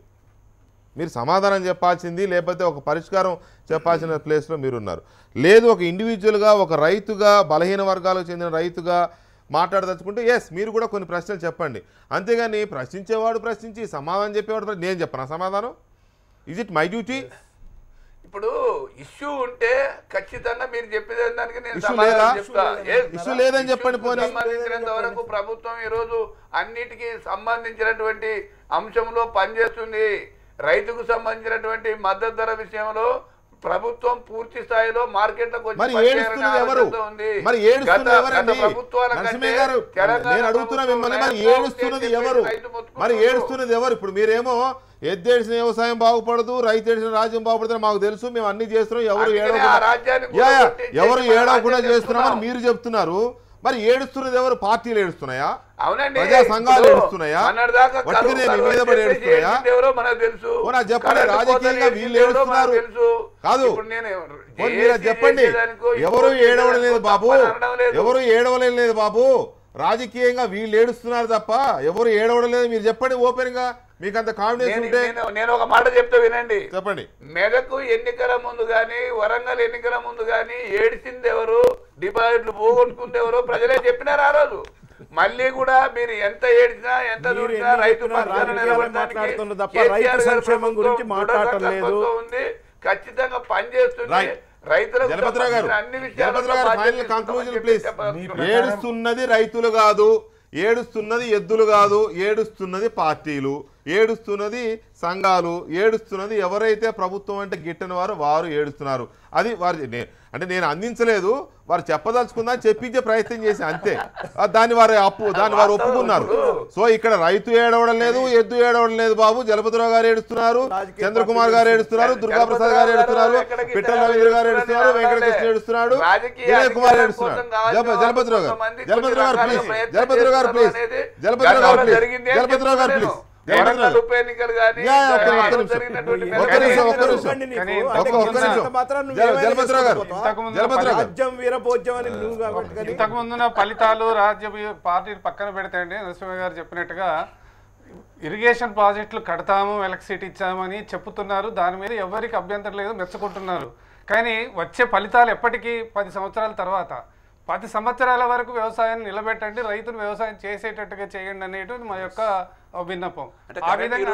మీరు సమాధానం చెప్పాల్సింది లేకపోతే ఒక పరిష్కారం చెప్పాల్సిన ప్లేస్లో మీరున్నారు. లేదు ఒక ఇండివిజువల్గా ఒక రైతుగా బలహీన వర్గాలకు చెందిన రైతుగా మాట్లాడదలుచుకుంటే ఎస్ మీరు కూడా కొన్ని ప్రశ్నలు చెప్పండి. అంతేగాని ప్రశ్నించేవాడు ప్రశ్నించి సమాధానం చెప్పేవాడు నేను చెప్పనా సమాధానం? Is it my duty?
ఇప్పుడు ఇష్యూ ఉంటే ఖచ్చితంగా మీరు చెప్పిన దానికి నేను
ఇష్యూ లేదా?
సమాధానం చెప్తా. Yes,
ఇష్యూ లేదని చెప్పండి పోనీ.
సంబంధించినంత వరకు ప్రభుత్వం ఈరోజు అన్నిటికీ సంబంధించినటువంటి అంశంలో పనిచేస్తుంది. రైతుకు సంబంధించినటువంటి మద్దతు ధర విషయంలో ప్రభుత్వం పూర్తి స్థాయిలో మార్కెట్లకు వచ్చి
మరి
పనిచేయాలనే
ఏడుస్తున్నది ఎవరు?
ఆలోచనతో ఉంది.
మరి ఏడుస్తున్నది
గత
ఎవరండి?
ప్రభుత్వాల
నరసింహ
కంటే
గారు,
తెలంగాణ
నేను అడుగుతున్నా మిమ్మల్ని, మరి
ప్రభుత్వం
ఏడుస్తున్నది
రైతు
ఎవరు?
మొత్తుకుంటున్నారు.
మరి ఏడుస్తున్నది ఎవరు? ఇప్పుడు మీరేమో ఎద్దేసిన వ్యవసాయం బాగుపడదు, రైతు ఏడిసిన రాజ్యం బాగుపడుతుంది మాకు తెలుసు, మేము అన్ని చేస్తున్నాం, ఎవరు
అందుకనే ఆ రాజ్యాన్ని
ఎవరు
కూడా
ఏడవకుండా
రాజ్యాన్ని
చేస్తున్నామని
చేస్తున్నాం.
మీరు చెప్తున్నారు. మరి ఏడుస్తున్నది ఎవరు? పార్టీలు ఏడుస్తున్నాయా?
అవునండి,
ప్రజా సంఘాలు
ఇప్పుడు
ఏడుస్తున్నాయా?
మొన్నటిదాకా
వట్టిగానే
కరువు
మీ మీద పడి
చెప్పేసి
ఏడుస్తున్నాయా?
చేసింది ఎవరో మనకు తెలుసు.
ఓ నాకు చెప్పండి,
కరెంటు
రాజకీయంగా
కోతలు
వీళ్ళు
చేసింది ఎవరో
ఏడుస్తున్నారు.
మనకు తెలుసు.
కాదు
ఇప్పుడు నేను
పోనీ మీరు అది చెప్పండి,
చేసేదానికో
ఎవరు
ఇంకోటి
ఏడవడం లేదు బాబు,
అనడం లేదు.
ఎవరు ఏడవడం లేదు బాబు, రాజకీయంగా వీళ్ళు ఏడుస్తున్నారు తప్ప ఎవరు ఏడవడం లేదు. మీరు చెప్పండి ఓపెన్ గా, మీకు అంత కాన్ఫిడెన్స్ ఉంటే
నేను ఒక మాట చెప్తా వినండి.
చెప్పండి.
మెదకు ఎన్నికల ముందు గాని, వరంగల్ ఎన్నికల ముందు గాని ఏడిచింది ఎవరు, డిపాజిట్లు పోగొట్టుకుంది ఎవరు ప్రజలే చెప్పినారు ఆ రోజు. మళ్ళీ కూడా మీరు ఎంత ఏడిచినా ఎంత
మీరు
చూసినా
ఎన్ని
రైతు
చెప్పినా
పక్షాన
రాజకీయాలు
నిలబడడానికి
మాట్లాడుతున్నారు తప్ప
కేసీఆర్
రైతు
గారి
సంక్షేమం
ప్రభుత్వం
గురించి మాట్లాడటం లేదు.
దృఢ ఉంది, ఖచ్చితంగా పనిచేస్తుంది.
Right.
రైతులకు
జలపతిరావు గారు,
సంబంధించిన అన్ని విషయాల్లో
జలపతిరావు గారు,
బాధ్యత
ఫైనల్ కంక్లూజన్ ప్లీజ్.
చెప్పగలుగుతున్నాను.
ఏడుస్తున్నది రైతులు కాదు, ఏడుస్తున్నది ఎద్దులు కాదు, ఏడుస్తున్నది పార్టీలు, ఏడుస్తున్నది సంఘాలు, ఏడుస్తున్నది ఎవరైతే ప్రభుత్వం అంటే గిట్టని వారు ఏడుస్తున్నారు. అది వారు అంటే నేను అందించలేదు, వారు చెప్పదలుచుకుందని చెప్పించే ప్రయత్నం చేసి అంతే. దాన్ని వారు ఒప్పుకున్నారు. సో ఇక్కడ రైతు ఏడవడం లేదు, ఎద్దు ఏడవడం లేదు బాబు. జలపతిరావు గారు ఏడుస్తున్నారు, చంద్రకుమార్ గారు ఏడుస్తున్నారు, దుర్గాప్రసాద్ గారు ఏడుస్తున్నారు, పిట్టల రవీంద్ర గారు ఏడుస్తున్నారు, వెంకటకృష్ణ ఏడుస్తున్నాడు, వినయ్ కుమార్ ఏడుస్తున్నారు. జలపతిరావు గారు ప్లీజ్, జలపతిరావు గారు ప్లీజ్, జలపతిరావు గారు ప్లీజ్, జలపతిరావు గారు ప్లీజ్, జలపతిరావు గారు ప్లీజ్.
ఉప ఎన్నికలు కానీ
ఇంతకు ముందున్న ఫలితాలు రాజ్య పార్టీ పక్కన పెడితే అండి, నరసింహ గారు చెప్పినట్టుగా ఇరిగేషన్ ప్రాజెక్టులు కడతాము, ఎలక్ట్రిసిటీ ఇచ్చామని చెప్తున్నారు. దాని మీద ఎవరికి అభ్యంతరం లేదు, మెచ్చుకుంటున్నారు. కానీ వచ్చే ఫలితాలు ఎప్పటికీ 10 సంవత్సరాల తర్వాత, 10 సంవత్సరాల వరకు వ్యవసాయాన్ని నిలబెట్టండి, రైతును వ్యవసాయం చేసేటట్టుగా చేయండి అనేటువంటి మా యొక్క విన్నపం. ఆ విధంగా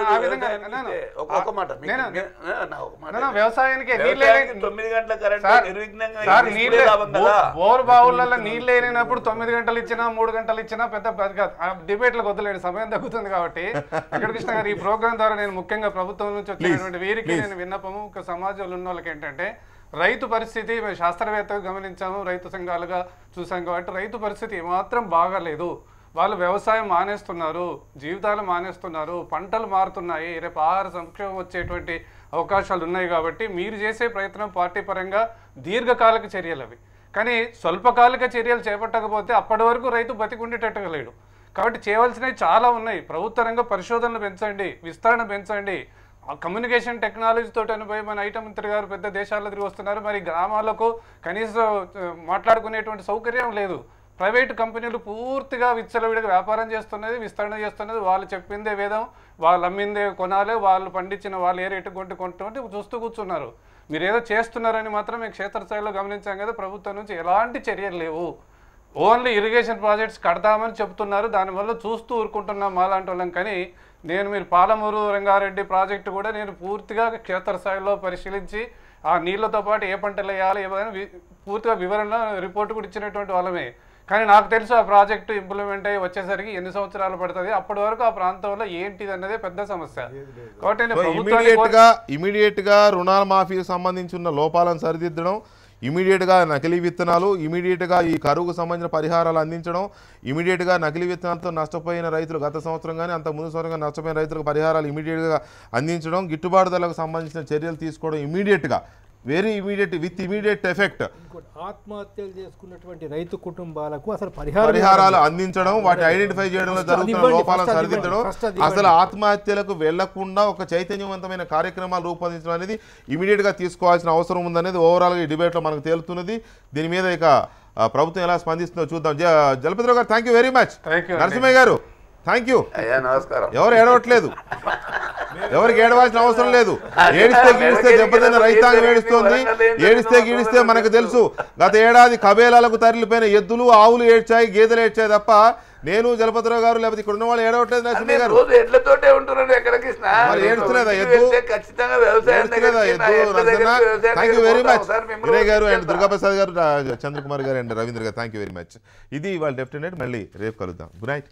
వ్యవసాయానికి బోర్ బావులలో నీళ్ళు లేనప్పుడు 9 గంటలు ఇచ్చినా 3 గంటలు ఇచ్చినా పెద్ద డిబేట్లకు వదిలేడు, సమయం తగ్గుతుంది. కాబట్టి వెంకటకృష్ణ గారు, ఈ ప్రోగ్రాం ద్వారా నేను ముఖ్యంగా ప్రభుత్వం నుంచి వచ్చినటువంటి వీరికి నేను విన్నపము, ఒక సమాజంలో ఉన్న వాళ్ళకి ఏంటంటే, రైతు పరిస్థితి మేము శాస్త్రవేత్తగా గమనించాము, రైతు సంఘాలుగా చూసాం కాబట్టి రైతు పరిస్థితి ఏమాత్రం బాగాలేదు. వాళ్ళు వ్యవసాయం మానేస్తున్నారు, జీవితాలు మానేస్తున్నారు, పంటలు మారుతున్నాయి, రేపు ఆహార సంక్షేమం వచ్చేటువంటి అవకాశాలు ఉన్నాయి. కాబట్టి మీరు చేసే ప్రయత్నం పార్టీ పరంగా దీర్ఘకాలిక చర్యలు అవి. కానీ స్వల్పకాలిక చర్యలు చేపట్టకపోతే అప్పటి వరకు రైతు బతికుండేటట్టుగా లేడు. కాబట్టి చేయవలసినవి చాలా ఉన్నాయి. ప్రభుత్వ రంగ పరిశోధనలు పెంచండి, విస్తరణ పెంచండి. కమ్యూనికేషన్ టెక్నాలజీ తోటి అనుభవం మన ఐటీ మంత్రి గారు పెద్ద దేశాల్లో తిరిగి వస్తున్నారు. మరి గ్రామాలకు కనీసం మాట్లాడుకునేటువంటి సౌకర్యం లేదు. ప్రైవేటు కంపెనీలు పూర్తిగా విచ్చలవిడిగా వ్యాపారం చేస్తున్నది, విస్తరణ చేస్తున్నది. వాళ్ళు చెప్పిందే వేదం, వాళ్ళు అమ్మిందే కొనాలి, వాళ్ళు పండించిన వాళ్ళు ఏ రేటు కొంటుంటే చూస్తూ కూర్చున్నారు. మీరు ఏదో చేస్తున్నారని మాత్రం మేము క్షేత్రస్థాయిలో గమనించాం కదా. ప్రభుత్వం నుంచి ఎలాంటి చర్యలు లేవు. ఓన్లీ ఇరిగేషన్ ప్రాజెక్ట్స్ కడతామని చెప్తున్నారు. దానివల్ల చూస్తూ ఊరుకుంటున్నాం మాలాంటి వాళ్ళం. కానీ మీరు పాలమూరు రంగారెడ్డి ప్రాజెక్టు కూడా నేను పూర్తిగా క్షేత్రస్థాయిలో పరిశీలించి ఆ నీళ్లతో పాటు ఏ పంటలు వేయాలి ఏమైనా పూర్తిగా వివరణ రిపోర్ట్ కూడా ఇచ్చినటువంటి వాళ్ళమే. కానీ నాకు తెలుసు ఆ ప్రాజెక్టు ఇంప్లిమెంట్ అయ్యి వచ్చేసరికి ఎన్ని సంవత్సరాలు పడుతుంది. అప్పటి వరకు ఆ ప్రాంతంలో ఏంటిది అన్నదే పెద్ద సమస్య.
కాబట్టి ఇమీడియట్ గా రుణాల మాఫీకి సంబంధించి ఉన్న లోపాలను సరిదిద్దడం, ఇమీడియట్గా నకిలీ విత్తనాలు, ఇమీడియట్గా ఈ కరువుకు సంబంధించిన పరిహారాలు అందించడం, ఇమీడియట్గా నకిలీ విత్తనాలతో నష్టపోయిన రైతులు గత సంవత్సరం కానీ అంత ముందు సంవత్సరం నష్టపోయిన రైతులకు పరిహారాలు ఇమీడియట్గా అందించడం, గిట్టుబాటు ధరలకు సంబంధించిన చర్యలు తీసుకోవడం ఇమీడియట్గా, very immediate with immediate effect.
ఆత్మహత్యలు చేసుకున్నటువంటి రైతు కుటుంబాలకు అసలు
పరిహారాలు అందించడం, వాటిని ఐడెంటిఫై చేయడంలో జరుగుతున్న లోపాలను సరిదిద్దడం, అసలు ఆత్మహత్యలకు వెళ్లకుండా ఒక చైతన్యవంతమైన కార్యక్రమాలు రూపొందించడం అనేది ఇమీడియట్ గా తీసుకోవాల్సిన అవసరం ఉందనేది ఓవరాల్ గా ఈ డిబేట్ లో మనకు తేలుతున్నది. దీని మీద ఇక ప్రభుత్వం ఎలా స్పందిస్తుందో చూద్దాం. జలపతిరావు గారు, thank you very much. Narasimhaiah గారు, థ్యాంక్ యూ.
అయ్యా నమస్కారం.
ఎవరు ఏడవట్లేదు, ఎవరికి ఏడవాల్సిన అవసరం లేదు. ఏడిస్తే గీడిస్తే దెబ్బతిన్న రైతాంగం ఏడుస్తోంది. ఏడిస్తే గీడిస్తే మనకు తెలుసు. గత ఏడాది కబేలాలకు తరలిపోయిన ఎద్దులు ఆవులు ఏడ్చాయి, గేదెలు ఏడ్చాయి తప్ప నేను జలపతిరావు గారు లేకపోతే ఇక్కడ ఉన్న వాళ్ళు ఏడవట్లేదు. నరసింహ గారు
రోజు ఎడ్లతోటే ఉంటున్నాడు ఎక్కడికి
ఏడుస్తులేదా ఎద్దు?
ఖచ్చితంగా వ్యవసాయం
thank you very much Vinay గారు అండ్ దుర్గాప్రసాద్ గారు, చంద్రకుమార్ గారు అండ్ రవీంద్ర గారు, థ్యాంక్ యూ వెరీ మచ్. ఇది ఇవాళ డెఫినెట్. మళ్ళీ రేపు కలుద్దాం. Good night.